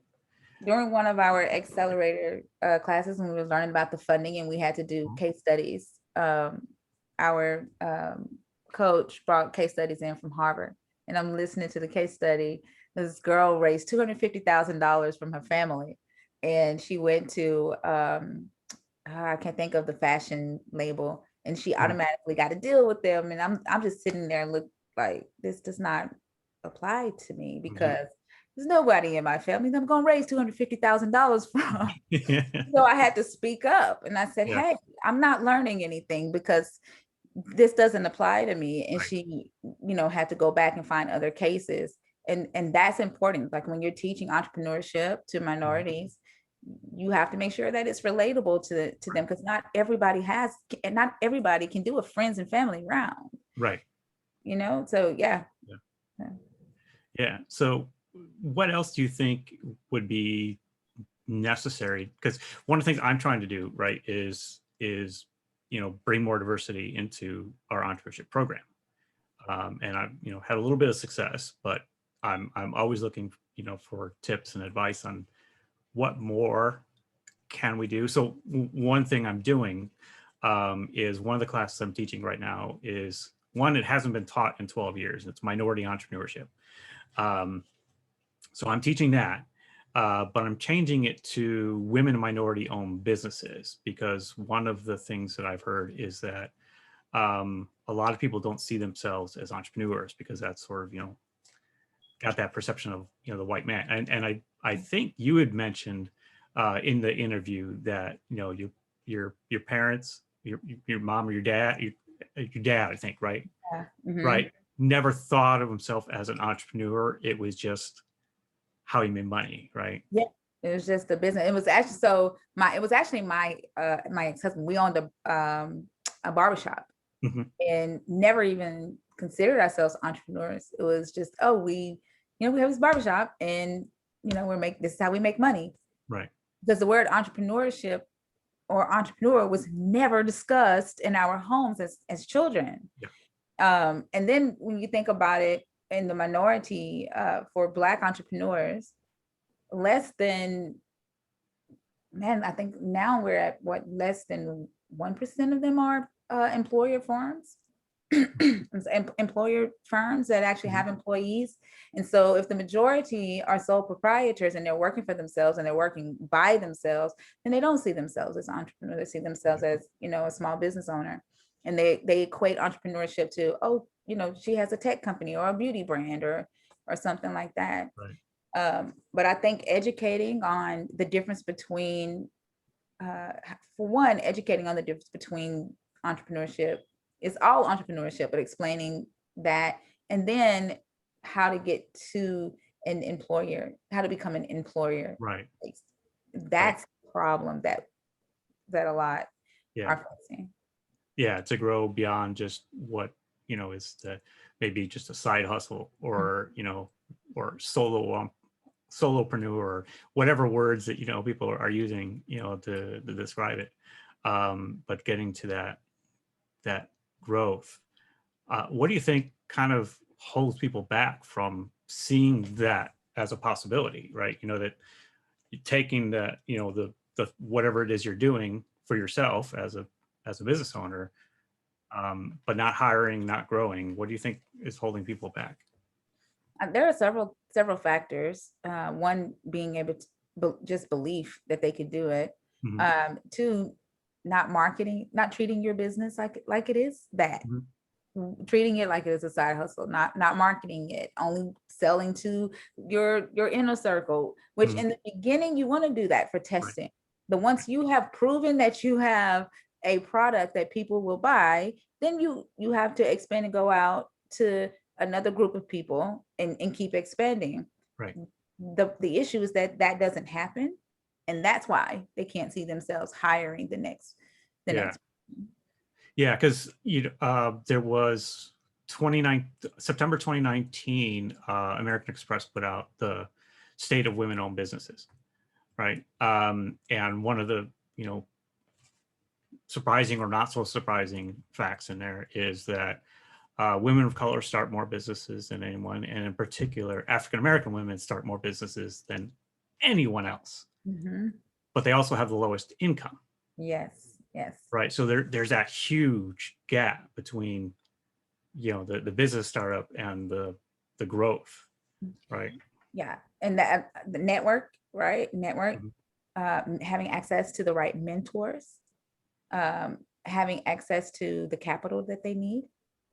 during one of our accelerator classes, when we were learning about the funding and we had to do case studies, our coach brought case studies in from Harvard, and I'm listening to the case study. This girl raised $250,000 from her family, and she went to I can't think of the fashion label, and she automatically got a deal with them. And I'm just sitting there and look like, this does not apply to me, because there's nobody in my family that I'm going to raise $250,000 from. So I had to speak up, and I said, hey, I'm not learning anything because this doesn't apply to me. And she, had to go back and find other cases. And that's important. Like when you're teaching entrepreneurship to minorities, you have to make sure that it's relatable to them, because not everybody can do a friends and family round. Right. So yeah. So what else do you think would be necessary? Because one of the things I'm trying to do, right, is bring more diversity into our entrepreneurship program. And I've, had a little bit of success, but I'm always looking, for tips and advice on what more can we do. So one thing I'm doing is, one of the classes I'm teaching right now is one, it hasn't been taught in 12 years. It's minority entrepreneurship. So I'm teaching that, but I'm changing it to women and minority owned businesses, because one of the things that I've heard is that a lot of people don't see themselves as entrepreneurs, because that's sort of, got that perception of, the white man. And I think you had mentioned in the interview that, your parents, your mom or your dad, I think, right? Yeah. Right. Never thought of himself as an entrepreneur. It was just how he made money, right? Yeah, it was just a business. It was actually my ex-husband. We owned a barbershop, and never even considered ourselves entrepreneurs. It was just, we have this barbershop, and this is how we make money. Right. Because the word entrepreneurship or entrepreneur was never discussed in our homes as children. Yeah. And then when you think about it, in the minority, for Black entrepreneurs, less than, I think now we're at less than 1% of them are employer firms. Employer firms that actually have employees. And so if the majority are sole proprietors and they're working for themselves and they're working by themselves, then they don't see themselves as entrepreneurs. They see themselves as, a small business owner. And they equate entrepreneurship to, she has a tech company or a beauty brand or something like that. Right. But I think educating on the difference between, educating on the difference between entrepreneurship. It's all entrepreneurship, but explaining that, and then how to get to an employer, how to become an employer. Right. That's the problem that a lot are facing. Yeah, to grow beyond just what, is maybe just a side hustle or, or solopreneur, or whatever words that, people are using, to describe it. But getting to that growth. What do you think kind of holds people back from seeing that as a possibility, right? That you're taking that, the whatever it is you're doing for yourself as a business owner, but not hiring, not growing. What do you think is holding people back? There are several factors. One being able to just belief that they could do it. Two, not marketing, not treating your business like it is that. Treating it like it is a side hustle, not marketing it, only selling to your inner circle, which in the beginning you want to do that for testing. Right. But once you have proven that you have a product that people will buy, then you have to expand and go out to another group of people and keep expanding. Right. The issue is that that doesn't happen, and that's why they can't see themselves hiring the next. Yeah. Yeah, because there was September 2019, American Express put out the State of Women-Owned Businesses, right? And one of the surprising or not so surprising facts in there is that women of color start more businesses than anyone, and in particular, African American women start more businesses than anyone else. Mhm. But they also have the lowest income. Yes. Right. So there's that huge gap between, the business startup and the growth. Right. Yeah. And that the network, right? Network, Mhm. having access to the right mentors, having access to the capital that they need,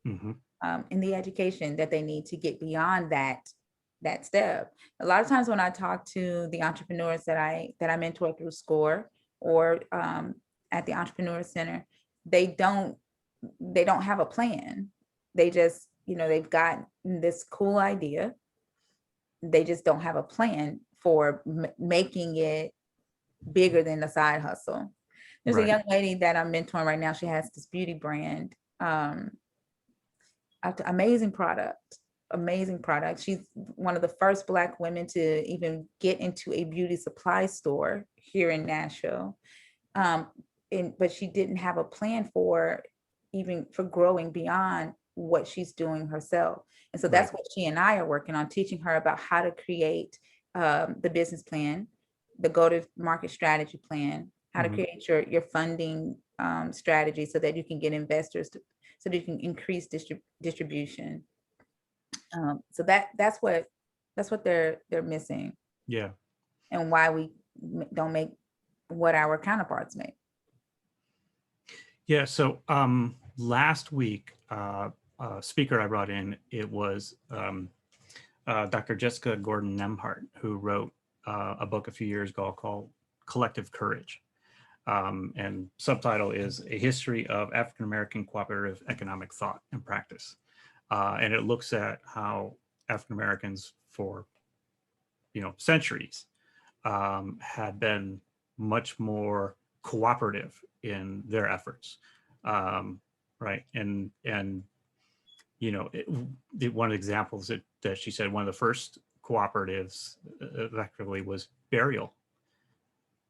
Mhm. and the education that they need to get beyond that step. A lot of times when I talk to the entrepreneurs that I mentor through SCORE or at the Entrepreneur Center, they don't have a plan. They just, they've got this cool idea. They just don't have a plan for making it bigger than the side hustle. There's a Right. young lady that I'm mentoring right now. She has this beauty brand. Amazing product. She's one of the first Black women to even get into a beauty supply store here in Nashville. But she didn't have a plan for growing beyond what she's doing herself. And so that's Right. what she and I are working on, teaching her about how to create the business plan, the go-to-market strategy plan, how to Mhm. create your funding strategy so that you can get investors so that you can increase distribution. So that's what they're missing, Yeah. and why we don't make what our counterparts make. Yeah. So last week, a speaker I brought in, it was Dr. Jessica Gordon Nemhart, who wrote a book a few years ago called Collective Courage. And subtitle is A History of African American Cooperative Economic Thought and Practice. And it looks at how African Americans for centuries had been much more cooperative in their efforts, right? And one of the examples that she said, one of the first cooperatives effectively was burial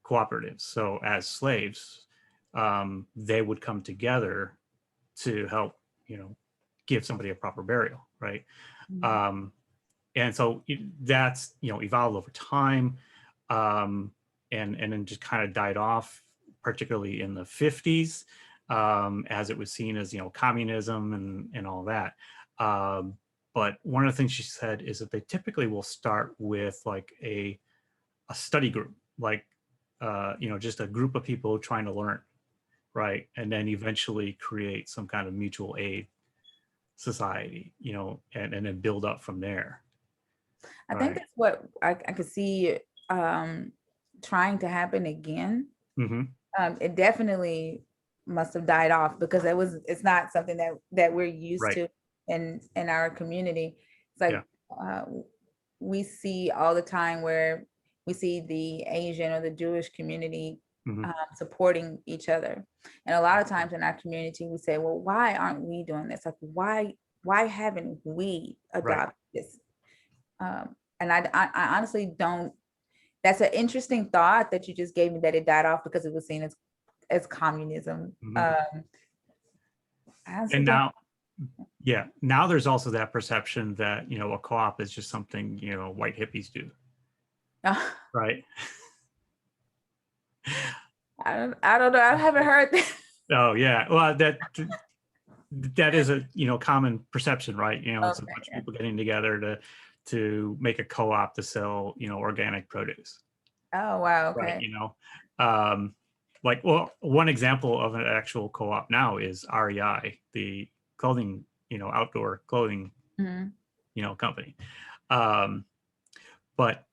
cooperatives. So as slaves, they would come together to help, give somebody a proper burial, right? Mhm. And so that's evolved over time, and then just kind of died off, particularly in the 50s, as it was seen as communism and all that. But one of the things she said is that they typically will start with like a study group, like just a group of people trying to learn, right, and then eventually create some kind of mutual aid society, and then build up from there. I think Right. that's what I could see trying to happen again. Mm-hmm. It definitely must have died off because it's not something that we're used Right. to in our community. It's Yeah. like we see all the time where we see the Asian or the Jewish community Mm-hmm. supporting each other. And a lot of times in our community, we say, well, why aren't we doing this? Like, why haven't we Right. adopted this? And I honestly don't. That's an interesting thought that you just gave me, that it died off because it was seen as communism. Mm-hmm. I honestly And don't. now there's also that perception that a co-op is just something white hippies do, right? I don't know. I haven't heard that. Oh yeah, well that is a common perception, right? It's a bunch of Okay. people getting together to make a co-op to sell organic produce, Oh wow. right? Okay. Like, well, one example of an actual co-op now is REI, the clothing, outdoor clothing Mhm. company. But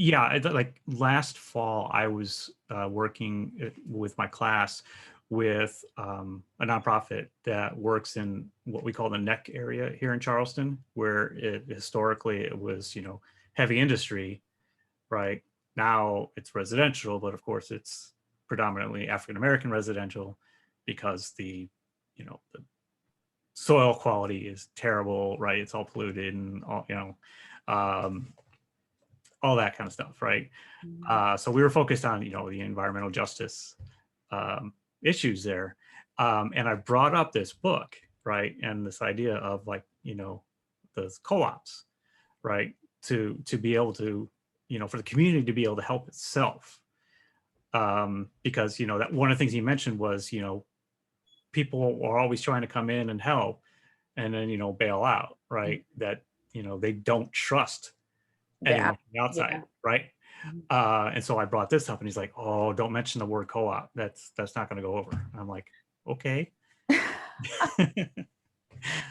yeah, like last fall I was working with my class with a nonprofit that works in what we call the neck area here in Charleston, where historically it was, heavy industry, right? Now it's residential, but of course it's predominantly African-American residential because the soil quality is terrible, right? It's all polluted and um, all that kind of stuff, right? So we were focused on, the environmental justice issues there. And I brought up this book, right? And this idea of like, those co-ops, right? To be able to, for the community to be able to help itself. Because, that one of the things he mentioned was, people are always trying to come in and help and then, bail out, right? That, they don't trust anyone from the outside, right? And so I brought this up and he's like, oh, don't mention the word co-op. That's not going to go over. And I'm like, okay.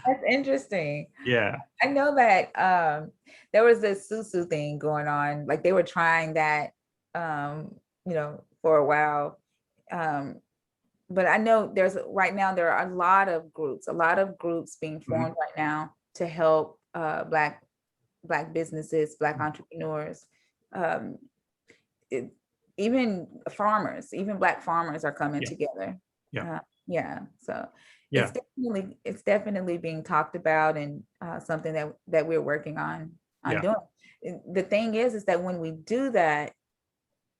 That's interesting. Yeah. I know that there was this susu thing going on. Like they were trying that, for a while. But I know right now there are a lot of groups being formed right now to help Black businesses, Black entrepreneurs. Even Black farmers are coming together. Yeah. So it's definitely being talked about and something that we're working on doing. The thing is that when we do that,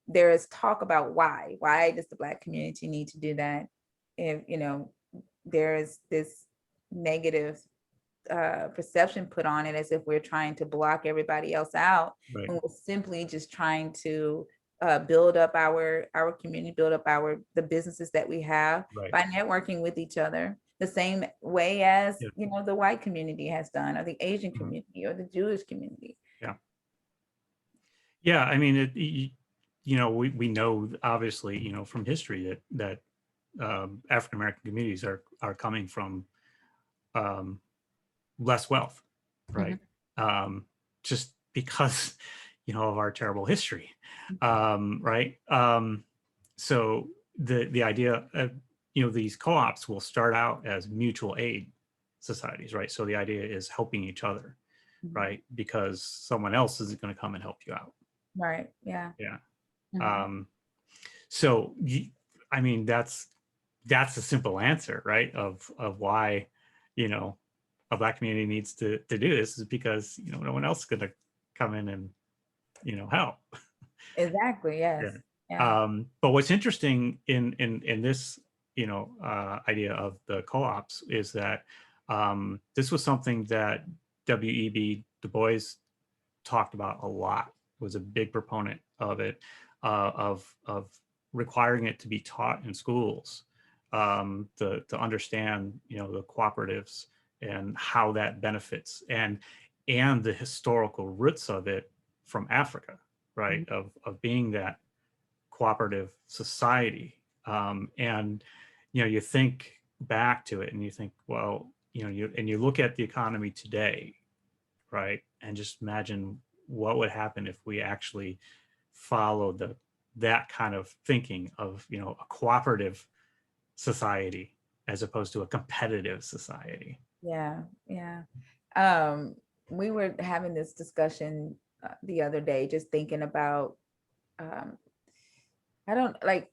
there is talk about why does the Black community need to do that? If there is this negative perception put on it as if we're trying to block everybody else out, right. when we're simply just trying to build up our community, build up the businesses that we have by networking with each other, the same way as the white community has done, or the Asian community, or the Jewish community. Yeah. I mean, we know obviously, from history that African-American communities are coming from less wealth, right? Just because, of our terrible history, right? So the idea of, these co-ops will start out as mutual aid societies, right? So the idea is helping each other, right? Because someone else is going to come and help you out. Right. Yeah. So I mean, that's a simple answer, right? Of why, a Black community needs to do this is because, no one else is going to come in and, help. Exactly. Yes. But what's interesting in this, idea of the co-ops is that this was something that W.E.B. Du Bois talked about a lot, was a big proponent of it, of requiring it to be taught in schools, to understand, the cooperatives and how that benefits and the historical roots of it from Africa, right? Of being that cooperative society. And, you think back to it and you think, well, you look at the economy today, right? And just imagine what would happen if we actually followed that kind of thinking of, a cooperative society as opposed to a competitive society. Yeah. We were having this discussion the other day, just thinking about, I don't like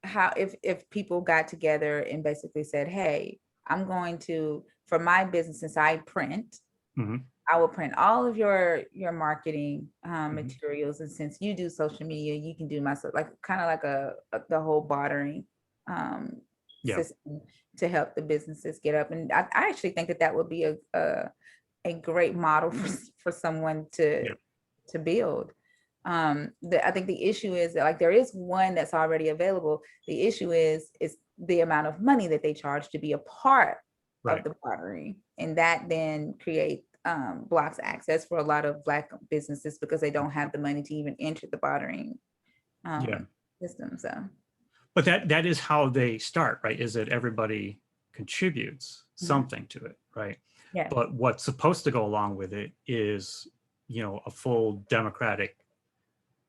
how if people got together and basically said, hey, I'm going to, for my business, since I print, I will print all of your marketing materials, and since you do social media, you can do my, like kind of like the whole bartering system to help the businesses get up. And I actually think that would be a great model for someone to build. I think the issue is that, like, there is one that's already available. The issue is the amount of money that they charge to be a part of the bartering, and that then create blocks access for a lot of Black businesses because they don't have the money to even enter the bartering system. So, but that is how they start, right? Is that everybody contributes something to it, right? Yeah. But what's supposed to go along with it is, a full democratic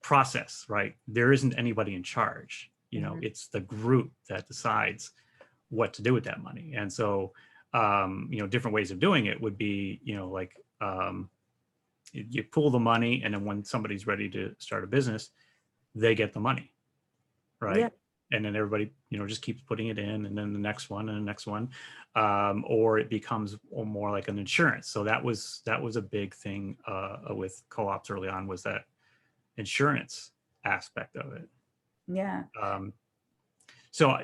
process, right? There isn't anybody in charge. You know, Mhm. it's the group that decides what to do with that money. And so, you know, different ways of doing it would be, you know, like you pool the money, and then when somebody's ready to start a business, they get the money, Yeah. right? And then everybody, you know, just keeps putting it in, and then the next one and the next one, or it becomes more like an insurance. So that was a big thing with co-ops early on, was that insurance aspect of it. Yeah. So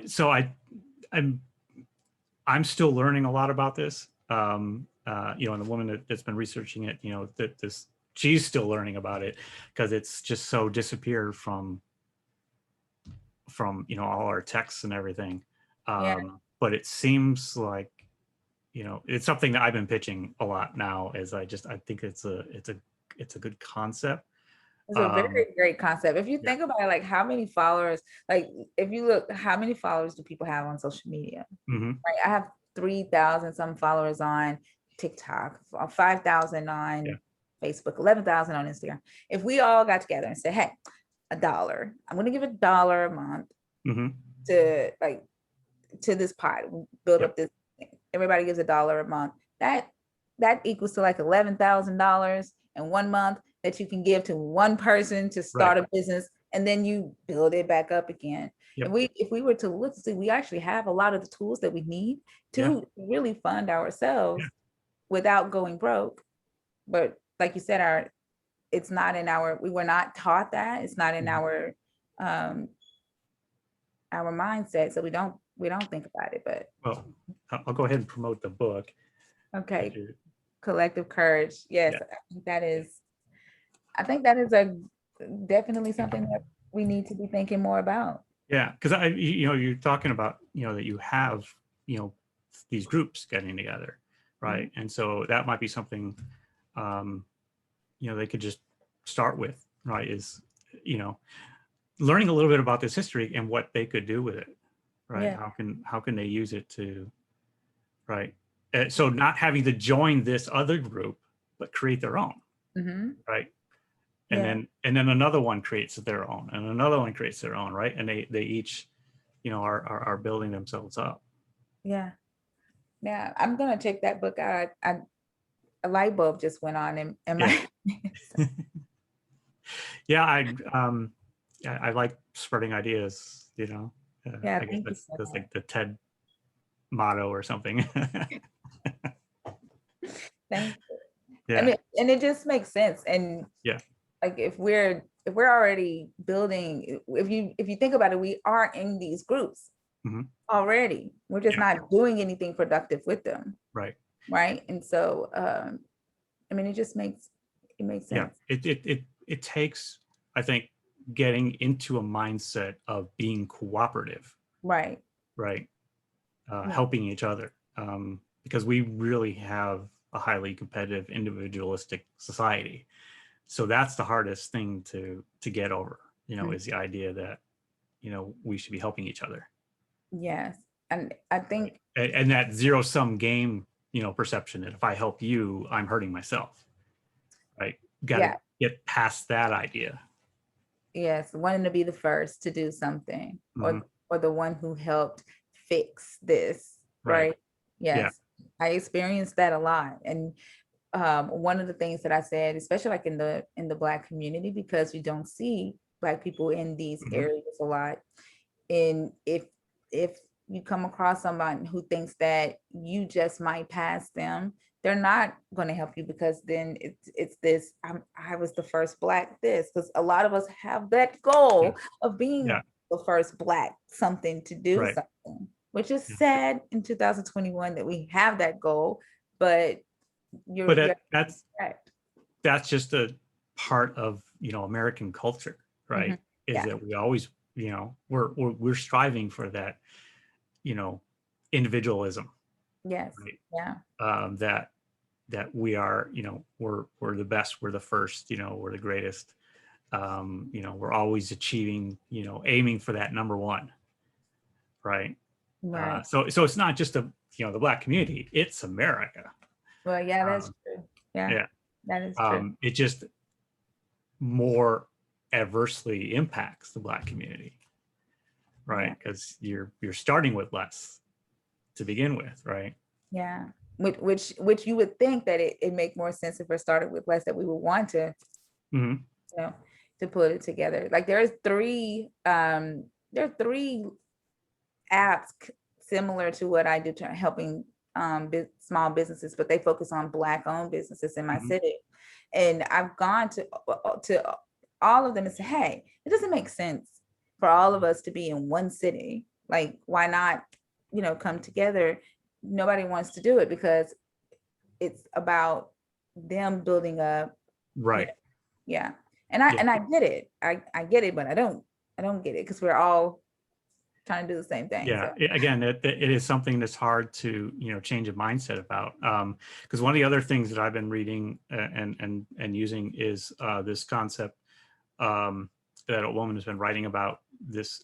I'm still learning a lot about this. You know, and the woman that's been researching it, you know, she's still learning about it, because it's just so disappeared from you know, all our texts and everything. Yeah. But it seems like, you know, it's something that I've been pitching a lot now, as I think it's a good concept. It's a very great concept. If you Yeah. think about it, like how many followers, like if you look, how many followers do people have on social media? Mm-hmm. Right? I have 3,000 some followers on TikTok, 5,000 on Yeah. Facebook, 11,000 on Instagram. If we all got together and said, hey, $1, I'm going to give $1 a month Mm-hmm. to this pot, build Yep. up this thing. Everybody gives $1 a month. That equals to like $11,000 in 1 month that you can give to one person to start Right. a business, and then you build it back up again. Yep. If we were to look, see, we actually have a lot of the tools that we need Yeah. to really fund ourselves Yeah. without going broke. But like you said, it's not in we were not taught that. It's not in Mhm. our mindset, so we don't think about it. But Well, I'll go ahead and promote the book. okay, Yeah. collective courage. Yes, Yeah. I think that is definitely something that we need to be thinking more about. Yeah, because you know, you're talking about, you know, that you have, you know, these groups getting together, right? And so that might be something, you know, they could just start with, right? Is, you know, learning a little bit about this history and what they could do with it, right? Yeah. How can they use it to, right? So not having to join this other group, but create their own, Mm-hmm. right? Yeah. And then another one creates their own, and another one creates their own, right? And they each, you know, are building themselves up. Yeah. Yeah. I'm gonna check that book out. A light bulb just went on in my Yeah, I like spreading ideas, you know. yeah, I guess thank you for that's that. like the TED motto or something. Thank you. I Yeah, mean, and it just makes sense. And yeah, like if we're already building, if you think about it, we are in these groups mhm, already. We're just yeah, not doing anything productive with them. right. Right. And so I mean, it makes Yeah, sense. it takes, I think, getting into a mindset of being cooperative, Right. right? Yeah. Helping each other, because we really have a highly competitive, individualistic society. So that's the hardest thing to get over, you know, Mhm. is the idea that, you know, we should be helping each other, Yes. And I right? think, And that zero sum game, you know, perception that if I help you, I'm hurting myself, right? Got to yeah, get past that idea. yes, wanting to be the first to do something, Mhm. or the one who helped fix this, Right. right? Yeah. Yes. I experienced that a lot. And one of the things that I said, especially like in the Black community, because we don't see Black people in these Mhm. areas a lot. And if you come across someone who thinks that you just might pass them, they're not going to help you, because then it's this, I was the first Black this, because a lot of us have that goal of being Yeah. the first Black something to do Right. something, which is Yeah. sad in 2021 that we have that goal, but But you're correct. that's just a part of, you know, American culture, Mhm. right? Is Yeah. that we always, you know, we're striving for that, you know, individualism, Yes. right? Yeah. That we are, you know, we're the best, we're the first, you know, we're the greatest. You know, we're always achieving, you know, aiming for that number one, right? Right. So it's not just you know, the Black community, it's America. Well, yeah, that's Um, true. Yeah, yeah. that is true. It just more adversely impacts the Black community, right? Because you're starting with less to begin with, right? Yeah. Which you would think that it make more sense if we're started with less, that we would want to, Hmm. you know, to put it together. Like there are three apps similar to what I do to helping small businesses, but they focus on Black owned businesses in my Hmm. city. And I've gone to all of them and said, hey, it doesn't make sense for all of us to be in one city. Like, why not, come together? Nobody wants to do it because it's about them building up, Right. yeah. And I Yeah. and I get it. I get it, but I don't get it because we're all trying to do the same thing. Yeah, So. again, it is something that's hard to change a mindset about. Because one of the other things that I've been reading and using is this concept that a woman has been writing about, this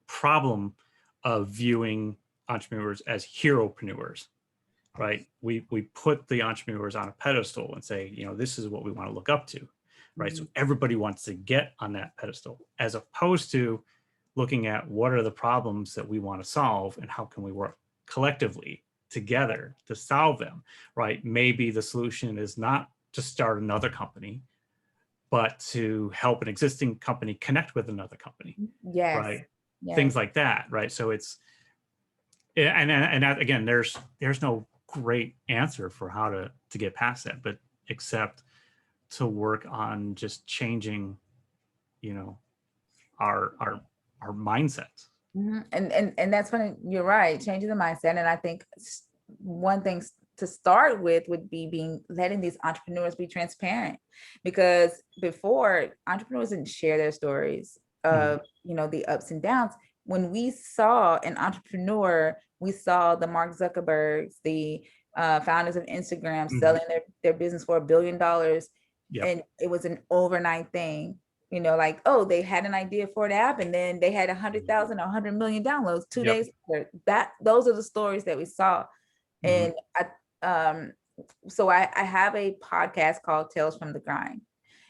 problem of viewing entrepreneurs as heropreneurs, right? We put the entrepreneurs on a pedestal and say, this is what we want to look up to, right? Mhm. So everybody wants to get on that pedestal, as opposed to looking at what are the problems that we want to solve and how can we work collectively together to solve them, right? Maybe the solution is not to start another company, but to help an existing company connect with another company, Yes. right? Yes. Things like that, right? So it's, and that, again, there's no great answer for how to get past that, but except to work on just changing, our mindsets. Mhm. And that's when you're right, changing the mindset. And I think one thing to start with would be letting these entrepreneurs be transparent, because before, entrepreneurs didn't share their stories of the ups and downs. When we saw an entrepreneur, we saw the Mark Zuckerbergs, the founders of Instagram, selling their business for $1 billion, Yep. and it was an overnight thing. Like, oh, they had an idea for an app and then they had 100,000 or 100 million downloads 2 days later. Those are the stories that we saw. And so I have a podcast called Tales from the Grind.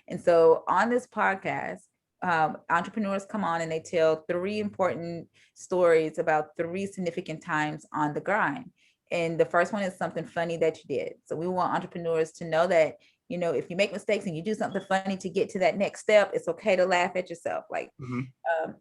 And so on this podcast, entrepreneurs come on and they tell 3 important stories about 3 significant times on the grind. And the first one is something funny that you did. So we want entrepreneurs to know that, if you make mistakes and you do something funny to get to that next step, it's okay to laugh at yourself. Like,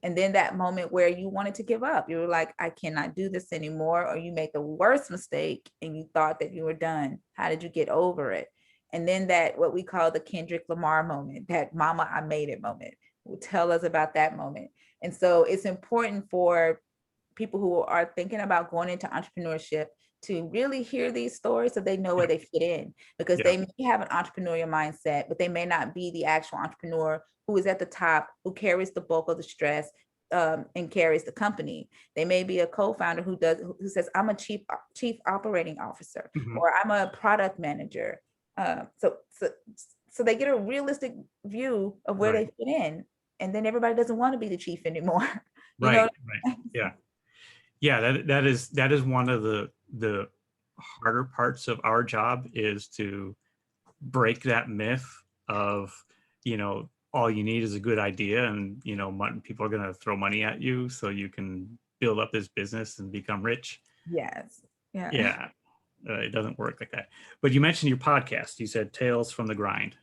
and then that moment where you wanted to give up, you were like, I cannot do this anymore. Or you made the worst mistake and you thought that you were done. How did you get over it? And then that, what we call the Kendrick Lamar moment, that mama, I made it moment, will tell us about that moment. And so it's important for people who are thinking about going into entrepreneurship to really hear these stories so they know where they fit in, because they may have an entrepreneurial mindset, but they may not be the actual entrepreneur who is at the top, who carries the bulk of the stress, and carries the company. They may be a co-founder who says, I'm a chief operating officer, or I'm a product manager. So they get a realistic view of where they fit in, and then everybody doesn't want to be the chief anymore. Right. Yeah. That is one of the harder parts of our job, is to break that myth of, all you need is a good idea, and people are going to throw money at you so you can build up this business and become rich. Yes. Yeah. It doesn't work like that. But you mentioned your podcast. You said Tales from the Grind.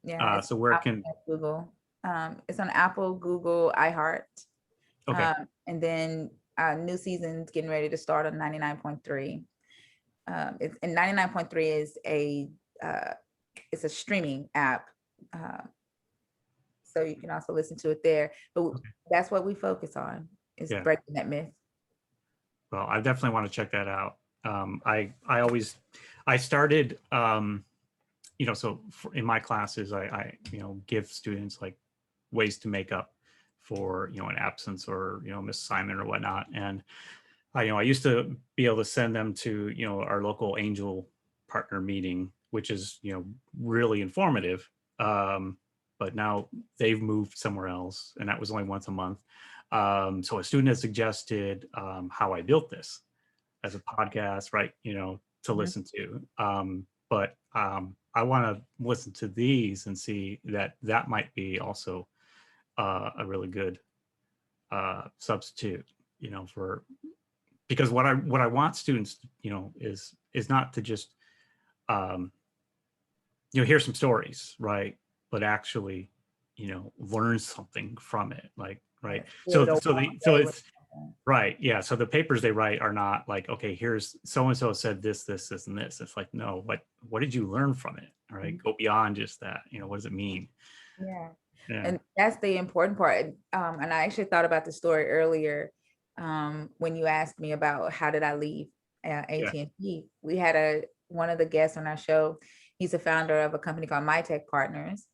Yeah. So where can Google? It's on Apple, Google, iHeart. Okay. And then new season's getting ready to start on 99.3. And 99.3 is it's a streaming app. So you can also listen to it there. But that's what we focus on, is breaking that myth. Well, I definitely want to check that out. I started, so in my classes, I give students like ways to make up for, an absence or, misassignment or whatnot. And I used to be able to send them to, our local angel partner meeting, which is, really informative. But now they've moved somewhere else, and that was only once a month. So a student has suggested how I built this as a podcast, right? To listen to. But I want to listen to these and see that might be also a really good substitute, for, because what I want students, is not to just, hear some stories, right? But actually, learn something from it, like, right. So it's right. Yeah. So the papers they write are not like, okay, here's so-and-so said this, this, this, and this. It's like, no, what did you learn from it? All right. Go beyond just that. What does it mean? Yeah. Yeah. And that's the important part. And I actually thought about the story earlier when you asked me about how did I leave AT&T. We had one of the guests on our show. He's a founder of a company called My Tech Partners,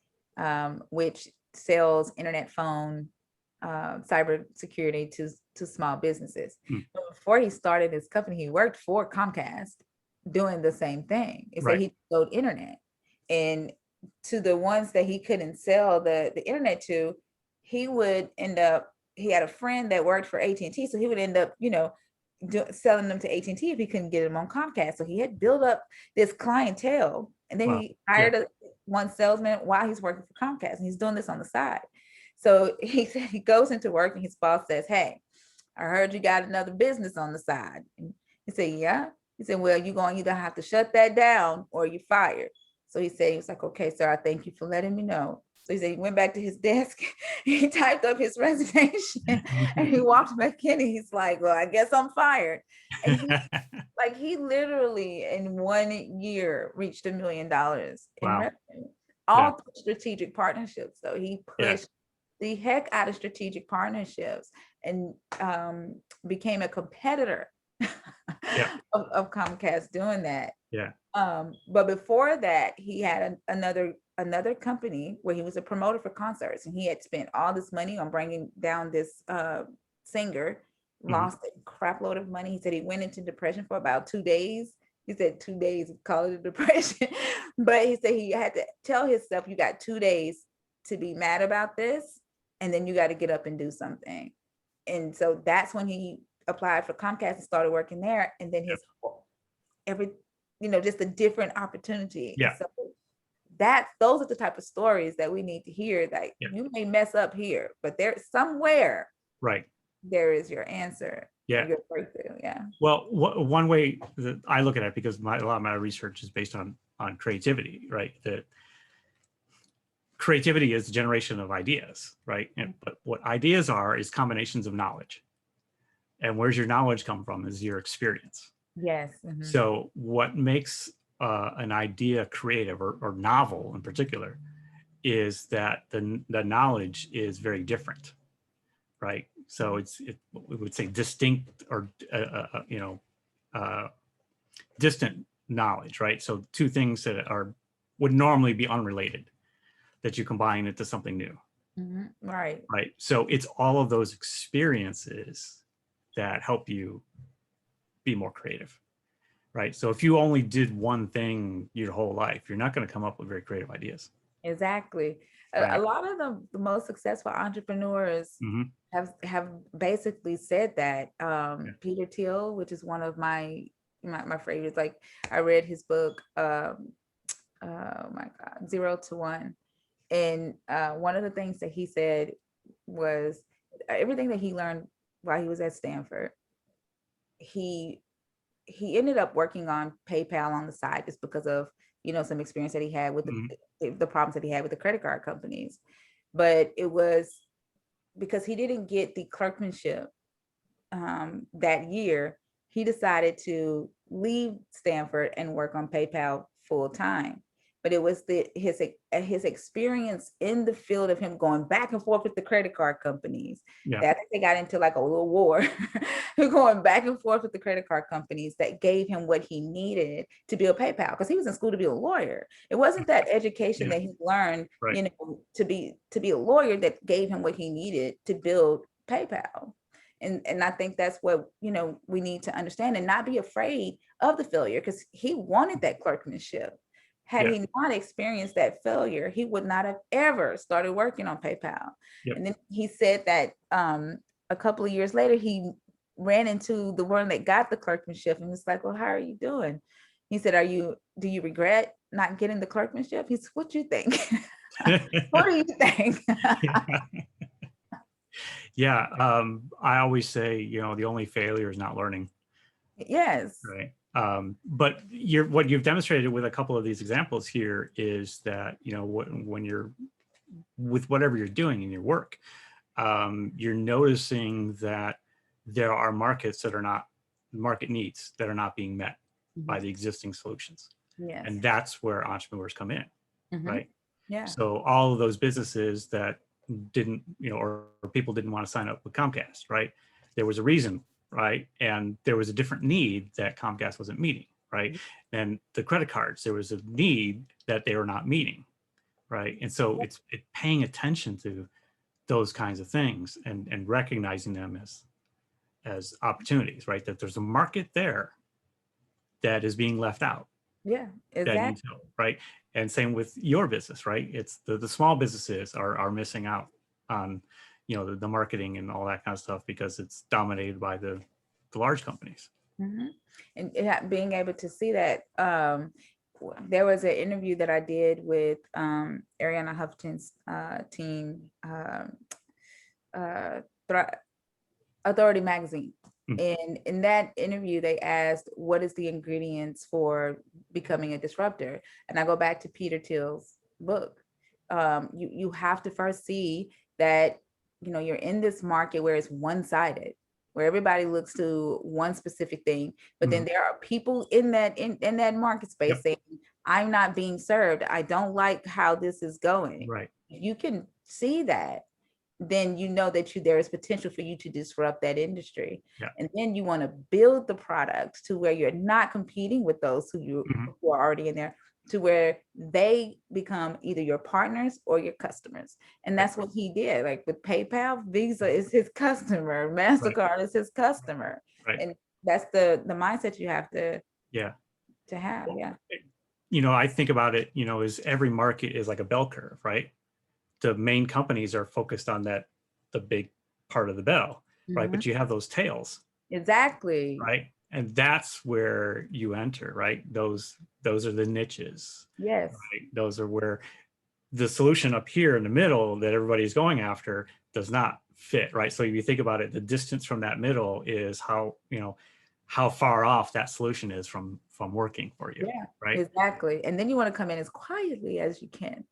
which sells internet phone cyber security to small businesses. But before he started his company, he worked for Comcast doing the same thing. So he sold internet, and to the ones that he couldn't sell the internet to, he had a friend that worked for AT&T, so he would end up selling them to AT&T if he couldn't get them on Comcast. So he had built up this clientele, and then he hired one salesman while he's working for Comcast, and he's doing this on the side. So he goes into work, and his boss says, "Hey, I heard you got another business on the side." And he said, "Yeah." He said, "Well, you're going to either have to shut that down or you're fired." So he was like, "Okay, sir, I thank you for letting me know." So he said he went back to his desk, he typed up his resignation, and he walked back in, and he's like, "Well, I guess I'm fired." And he literally in 1 year reached $1 million in revenue, all through strategic partnerships. So he pushed the heck out of strategic partnerships and became a competitor of Comcast doing that. But before that, he had another company where he was a promoter for concerts, and he had spent all this money on bringing down this singer, lost a crap load of money. He said he went into depression for about 2 days. He said 2 days, call it a depression. But he said he had to tell himself, you got 2 days to be mad about this, and then you got to get up and do something. And so that's when he applied for Comcast and started working there. And then just a different opportunity. Yeah. So those are the type of stories that we need to hear. Like you may mess up here, but there's somewhere, right, there is your answer. Yeah. Your breakthrough. Yeah. Well, one way that I look at it, because a lot of my research is based on creativity, right? That creativity is the generation of ideas, right? But what ideas are is combinations of knowledge. And where's your knowledge come from is your experience. Yes. So what makes an idea creative or novel in particular is that the knowledge is very different, right? So we would say distinct or distant knowledge, right? So two things that would normally be unrelated, that you combine into something new. Right. Right. So it's all of those experiences that help you be more creative. Right. So if you only did one thing your whole life, you're not going to come up with very creative ideas. Exactly. Right. A lot of the most successful entrepreneurs have basically said that. Peter Thiel, which is one of my favorites. Like I read his book, oh my God, 0 to 1. And one of the things that he said was everything that he learned while he was at Stanford, he ended up working on PayPal on the side just because of, some experience that he had with the problems that he had with the credit card companies. But it was because he didn't get the clerkmanship that year, he decided to leave Stanford and work on PayPal full time. But it was his experience in the field of him going back and forth with the credit card companies. That I think they got into like a little war, going back and forth with the credit card companies, that gave him what he needed to build PayPal, because he was in school to be a lawyer. It wasn't that education that he learned, to be a lawyer that gave him what he needed to build PayPal. And I think that's what, we need to understand and not be afraid of the failure, because he wanted that clerkmanship. Had he not experienced that failure, he would not have ever started working on PayPal. And then he said that a couple of years later, he ran into the one that got the clerkmanship and was like, "Well, how are you doing?" He said, do you regret not getting the clerkmanship? He said, "What do you think?" What do you think? Yeah. I always say, you know, the only failure is not learning. Yes. Right. But what you've demonstrated with a couple of these examples here is that, you know, when you're with whatever you're doing in your work, you're noticing that there are market needs that are not being met by the existing solutions. Yes. And that's where entrepreneurs come in, right? Yeah. So all of those businesses that didn't, you know, or people didn't want to sign up with Comcast, right? There was a reason, right? And there was a different need that Comcast wasn't meeting, right? And the credit cards, there was a need that they were not meeting, right? And so it's paying attention to those kinds of things and recognizing them as opportunities, right? That there's a market there that is being left out, Yeah, that exactly. needs help, right? And same with your business, right? It's the small businesses are missing out on, you know, the marketing and all that kind of stuff because it's dominated by the large companies. And being able to see that, there was an interview that I did with Ariana Huffington's team, Authority Magazine. And in that interview, they asked, what is the ingredients for becoming a disruptor? And I go back to Peter Thiel's book. You have to first see that, you know, you're in this market where it's one-sided, where everybody looks to one specific thing, but then there are people in that market space saying, I'm not being served. I don't like how this is going. Right. If you can see that, then you know that there is potential for you to disrupt that industry. Yeah. And then you want to build the product to where you're not competing with those who are already in there, to where they become either your partners or your customers. And that's what he did. Like with PayPal, Visa is his customer, MasterCard is his customer. Right. And that's the mindset you have to have. Yeah. You know, I think about it, you know, is every market is like a bell curve, right? The main companies are focused on the big part of the bell, right? But you have those tails. Exactly. Right. And that's where you enter, right? Those are the niches. Yes. Right? Those are where the solution up here in the middle that everybody's going after does not fit, right? So if you think about it, the distance from that middle is how far off that solution is from working for you. Yeah, right. Exactly. And then you want to come in as quietly as you can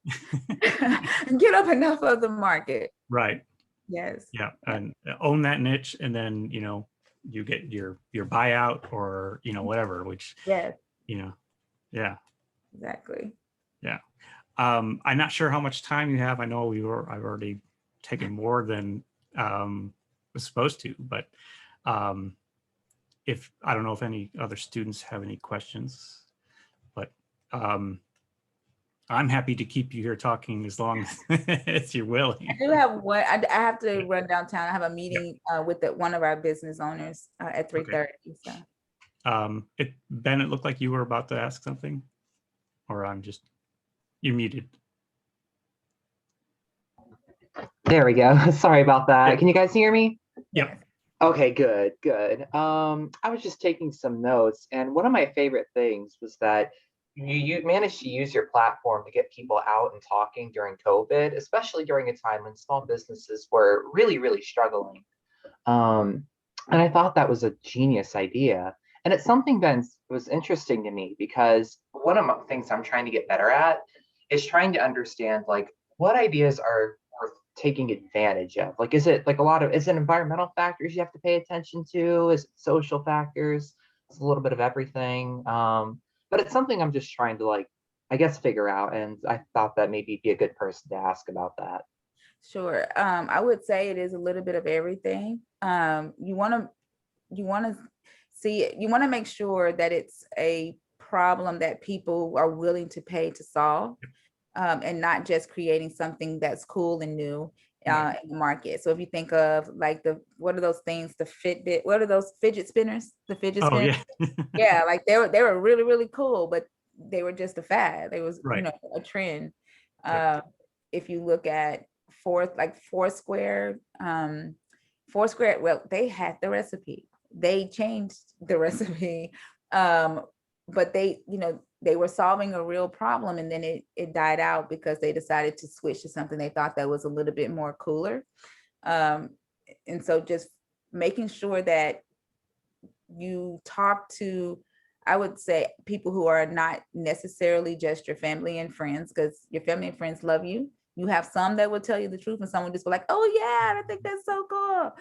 and get up enough of the market. Right. Yes. Yeah. And own that niche. And then, you know, you get your buyout or, you know, whatever, which, yes, you know, yeah. Exactly. Yeah. I'm not sure how much time you have. I know I've already taken more than was supposed to, but if I don't know if any other students have any questions, but I'm happy to keep you here talking as long as you're willing. I do have one. I have to run downtown. I have a meeting with one of our business owners at 3:30. So. Ben, it looked like you were about to ask something, or you're muted. There we go. Sorry about that. Yep. Can you guys hear me? Yep. Okay, good. I was just taking some notes, and one of my favorite things was that you managed to use your platform to get people out and talking during COVID, especially during a time when small businesses were really, really struggling. And I thought that was a genius idea. And it's something that was interesting to me because one of the things I'm trying to get better at is trying to understand like what ideas are worth taking advantage of. Like, is it like is it environmental factors you have to pay attention to? Is it social factors? It's a little bit of everything. But it's something I'm just trying to like, I guess, figure out. And I thought that maybe you'd be a good person to ask about that. Sure. I would say it is a little bit of everything. You want to make sure that it's a problem that people are willing to pay to solve, and not just creating something that's cool and new in the market. So if you think of like what are those things, the Fitbit, what are those fidget spinners? The fidget spinners? Yeah. Yeah, like they were really, really cool, but they were just a fad. It was a trend. If you look at Foursquare, well, they had the recipe. They changed the recipe, but they were solving a real problem, and then it died out because they decided to switch to something they thought that was a little bit more cooler. And so just making sure that you talk to, I would say, people who are not necessarily just your family and friends, because your family and friends love you. You have some that will tell you the truth, and some will just be like, oh yeah, I think that's so cool.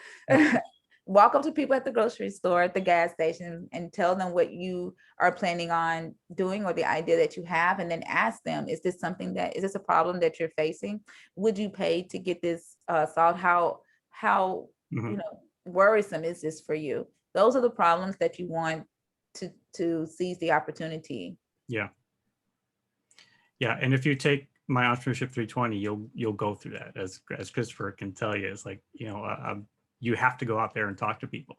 Walk up to people at the grocery store, at the gas station, and tell them what you are planning on doing or the idea that you have, and then ask them, is this a problem that you're facing? Would you pay to get this solved? How Mhm. worrisome is this for you? Those are the problems that you want to seize the opportunity. Yeah. Yeah. And if you take my Entrepreneurship 320, you'll go through that, as Christopher can tell you. It's like, you have to go out there and talk to people.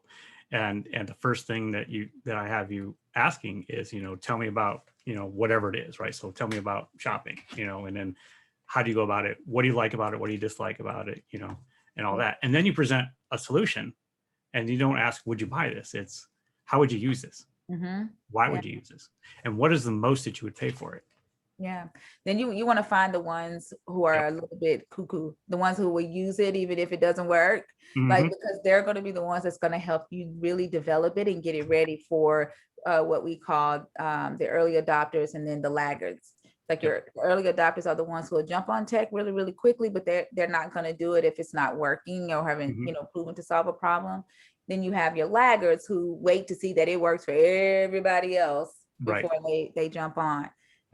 And the first thing that I have you asking is, tell me about, whatever it is, right? So tell me about shopping, and then how do you go about it? What do you like about it? What do you dislike about it? And all that. And then you present a solution, and you don't ask, would you buy this? It's, how would you use this? Mm-hmm. Why Yeah. would you use this? And what is the most that you would pay for it? Yeah. Then you want to find the ones who are a little bit cuckoo, the ones who will use it even if it doesn't work. Like, because they're going to be the ones that's going to help you really develop it and get it ready for what we call the early adopters, and then the laggards. Like, your early adopters are the ones who will jump on tech really, really quickly, but they're not going to do it if it's not working or haven't, proven to solve a problem. Then you have your laggards who wait to see that it works for everybody else before they jump on.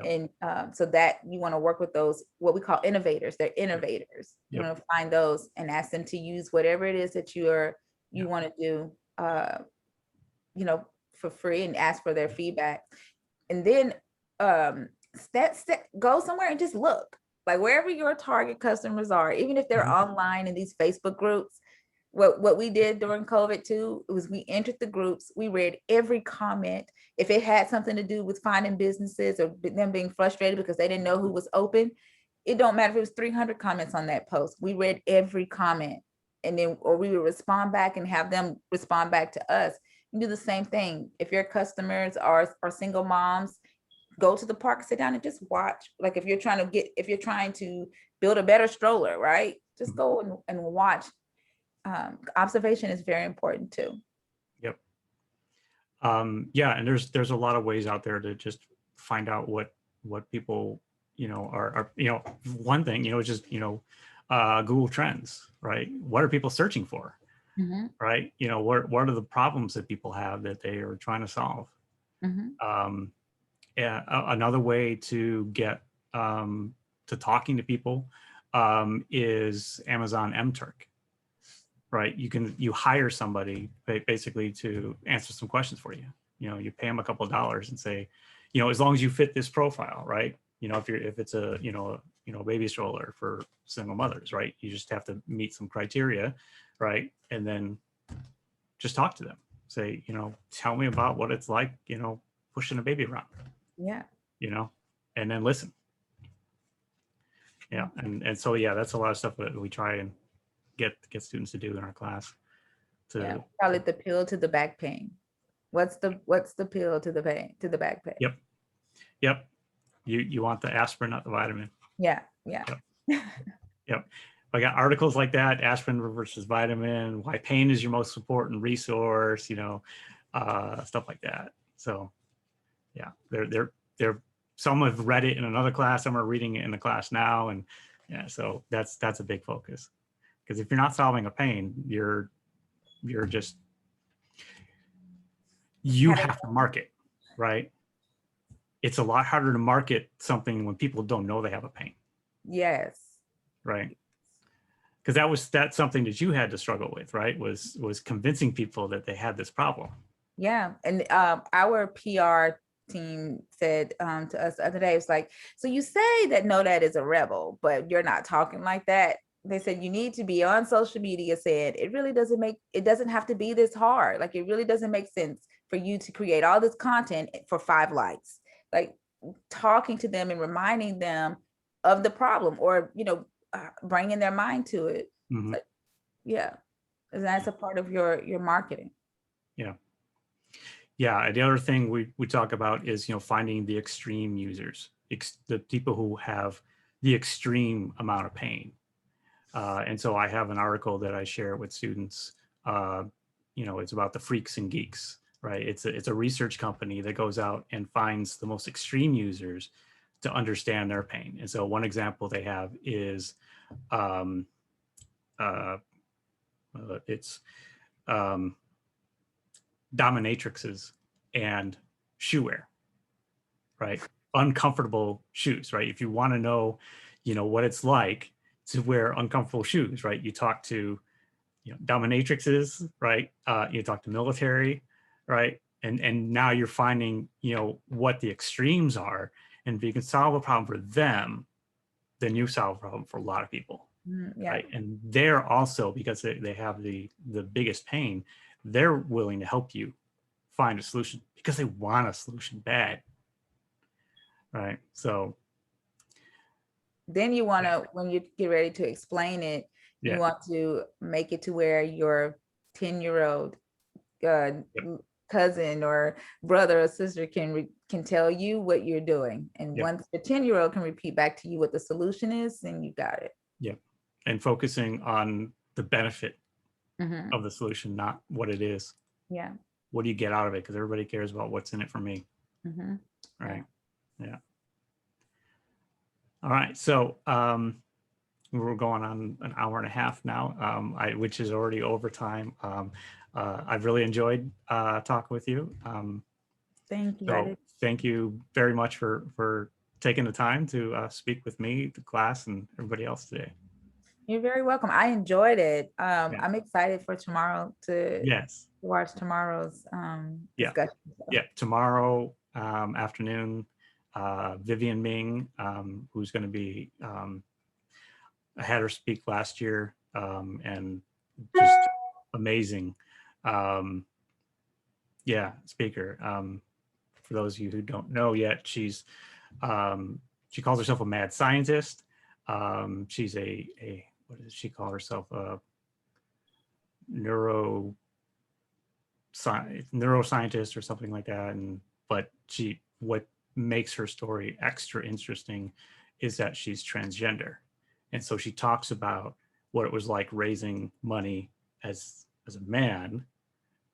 And so that you want to work with those, what we call innovators. They're innovators. You want to find those and ask them to use whatever it is that you want to do, for free, and ask for their feedback. And then go somewhere and just look, like, wherever your target customers are, even if they're online in these Facebook groups. What we did during COVID too was we entered the groups, we read every comment. If it had something to do with finding businesses or them being frustrated because they didn't know who was open, it don't matter if it was 300 comments on that post. We read every comment, and then, or we would respond back and have them respond back to us. You do the same thing. If your customers are single moms, go to the park, sit down and just watch. Like, if you're trying to build a better stroller, right? Just go and watch. Observation is very important too. Yep. Yeah, and there's a lot of ways out there to just find out what people are one thing is just Google Trends, right? What are people searching for, right? What are the problems that people have that they are trying to solve? Yeah, another way to get to talking to people is Amazon MTurk. Right, you hire somebody basically to answer some questions for you. You pay them a couple of dollars and say, as long as you fit this profile, right? If it's a baby stroller for single mothers, right? You just have to meet some criteria, right? And then just talk to them. Say, tell me about what it's like, pushing a baby around. Yeah. And then listen. Yeah, and so that's a lot of stuff that we try and get students to do in our class. Call it the pill to the back pain. What's the pill to the back pain? Yep. You want the aspirin, not the vitamin. Yeah. Yep. I got articles like that: aspirin versus vitamin, why pain is your most important resource. Stuff like that. So, yeah, they're some have read it in another class, some are reading it in the class now, and so that's a big focus. Because if you're not solving a pain, you have to market, right? It's a lot harder to market something when people don't know they have a pain. Yes. Right. Because that's something that you had to struggle with, right? Was convincing people that they had this problem. Yeah. And our PR team said to us the other day, it's like, so you say that Nomad is a rebel, but you're not talking like that. They said you need to be on social media saying it doesn't have to be this hard. Like, it really doesn't make sense for you to create all this content for 5 likes. Like, talking to them and reminding them of the problem, or bringing their mind to it. Like, yeah, and that's a part of your marketing. Yeah. The other thing we talk about is finding the extreme users, the people who have the extreme amount of pain. And so I have an article that I share with students. It's about the freaks and geeks, right? It's a research company that goes out and finds the most extreme users to understand their pain. And so one example they have is it's dominatrixes and shoe wear, right? Uncomfortable shoes, right? If you want to know, what it's like to wear uncomfortable shoes, right? You talk to, dominatrixes, right? You talk to military, right? And now you're finding, what the extremes are. And if you can solve a problem for them, then you solve a problem for a lot of people. Yeah. Right. And they're also, because they have the biggest pain, they're willing to help you find a solution because they want a solution bad. Right. So then you want to, when you get ready to explain it, you yeah, want to make it to where your 10-year-old cousin or brother or sister can tell you what you're doing. And once the 10-year-old can repeat back to you what the solution is, then you got it. Yeah. And focusing on the benefit of the solution, not what it is. Yeah. What do you get out of it? Because everybody cares about what's in it for me. Right. Yeah. All right. So we're going on an hour and a half now, which is already overtime. I've really enjoyed talking with you. Thank you. So thank you very much for taking the time to speak with me, the class, and everybody else today. You're very welcome. I enjoyed it. I'm excited for tomorrow to watch tomorrow's discussion. Yeah, tomorrow afternoon, Vivian Ming, who's going to be, I had her speak last year, and just amazing. Speaker. For those of you who don't know yet, she calls herself a mad scientist. She's a what does she call herself? A neuroscientist or something like that. But what makes her story extra interesting is that she's transgender. And so she talks about what it was like raising money as a man,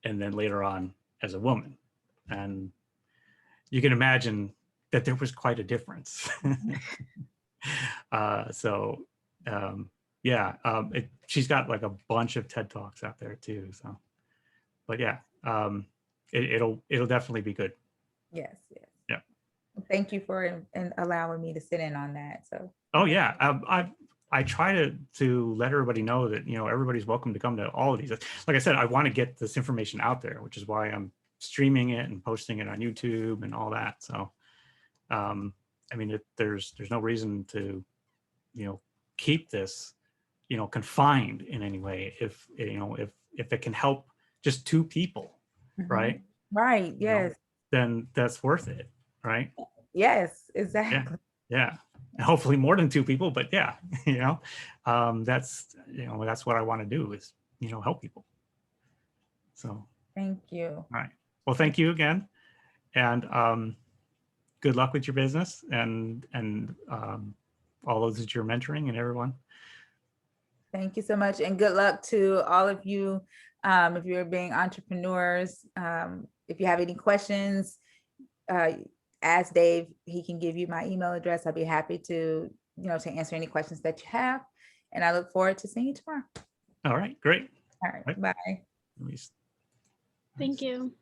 and then later on as a woman. And you can imagine that there was quite a difference. She's got like a bunch of TED Talks out there too. So, but yeah, it'll definitely be good. Yes. Yeah. Thank you for allowing me to sit in on that. So. Oh yeah, I try to let everybody know that everybody's welcome to come to all of these. Like I said, I want to get this information out there, which is why I'm streaming it and posting it on YouTube and all that. So, there's no reason to, keep this, confined in any way. If it can help just 2 people, right? Right. Yes. Then that's worth it, right? Yes, exactly. Yeah. And hopefully more than 2 people, but yeah, that's what I want to do is, help people. So. Thank you. All right. Well, thank you again, and good luck with your business and all those that you're mentoring and everyone. Thank you so much, and good luck to all of you. If you're being entrepreneurs, if you have any questions, ask Dave. He can give you my email address. I'll be happy to to answer any questions that you have, and I look forward to seeing you tomorrow. All right. Great. All right. Bye. At least. Thank you.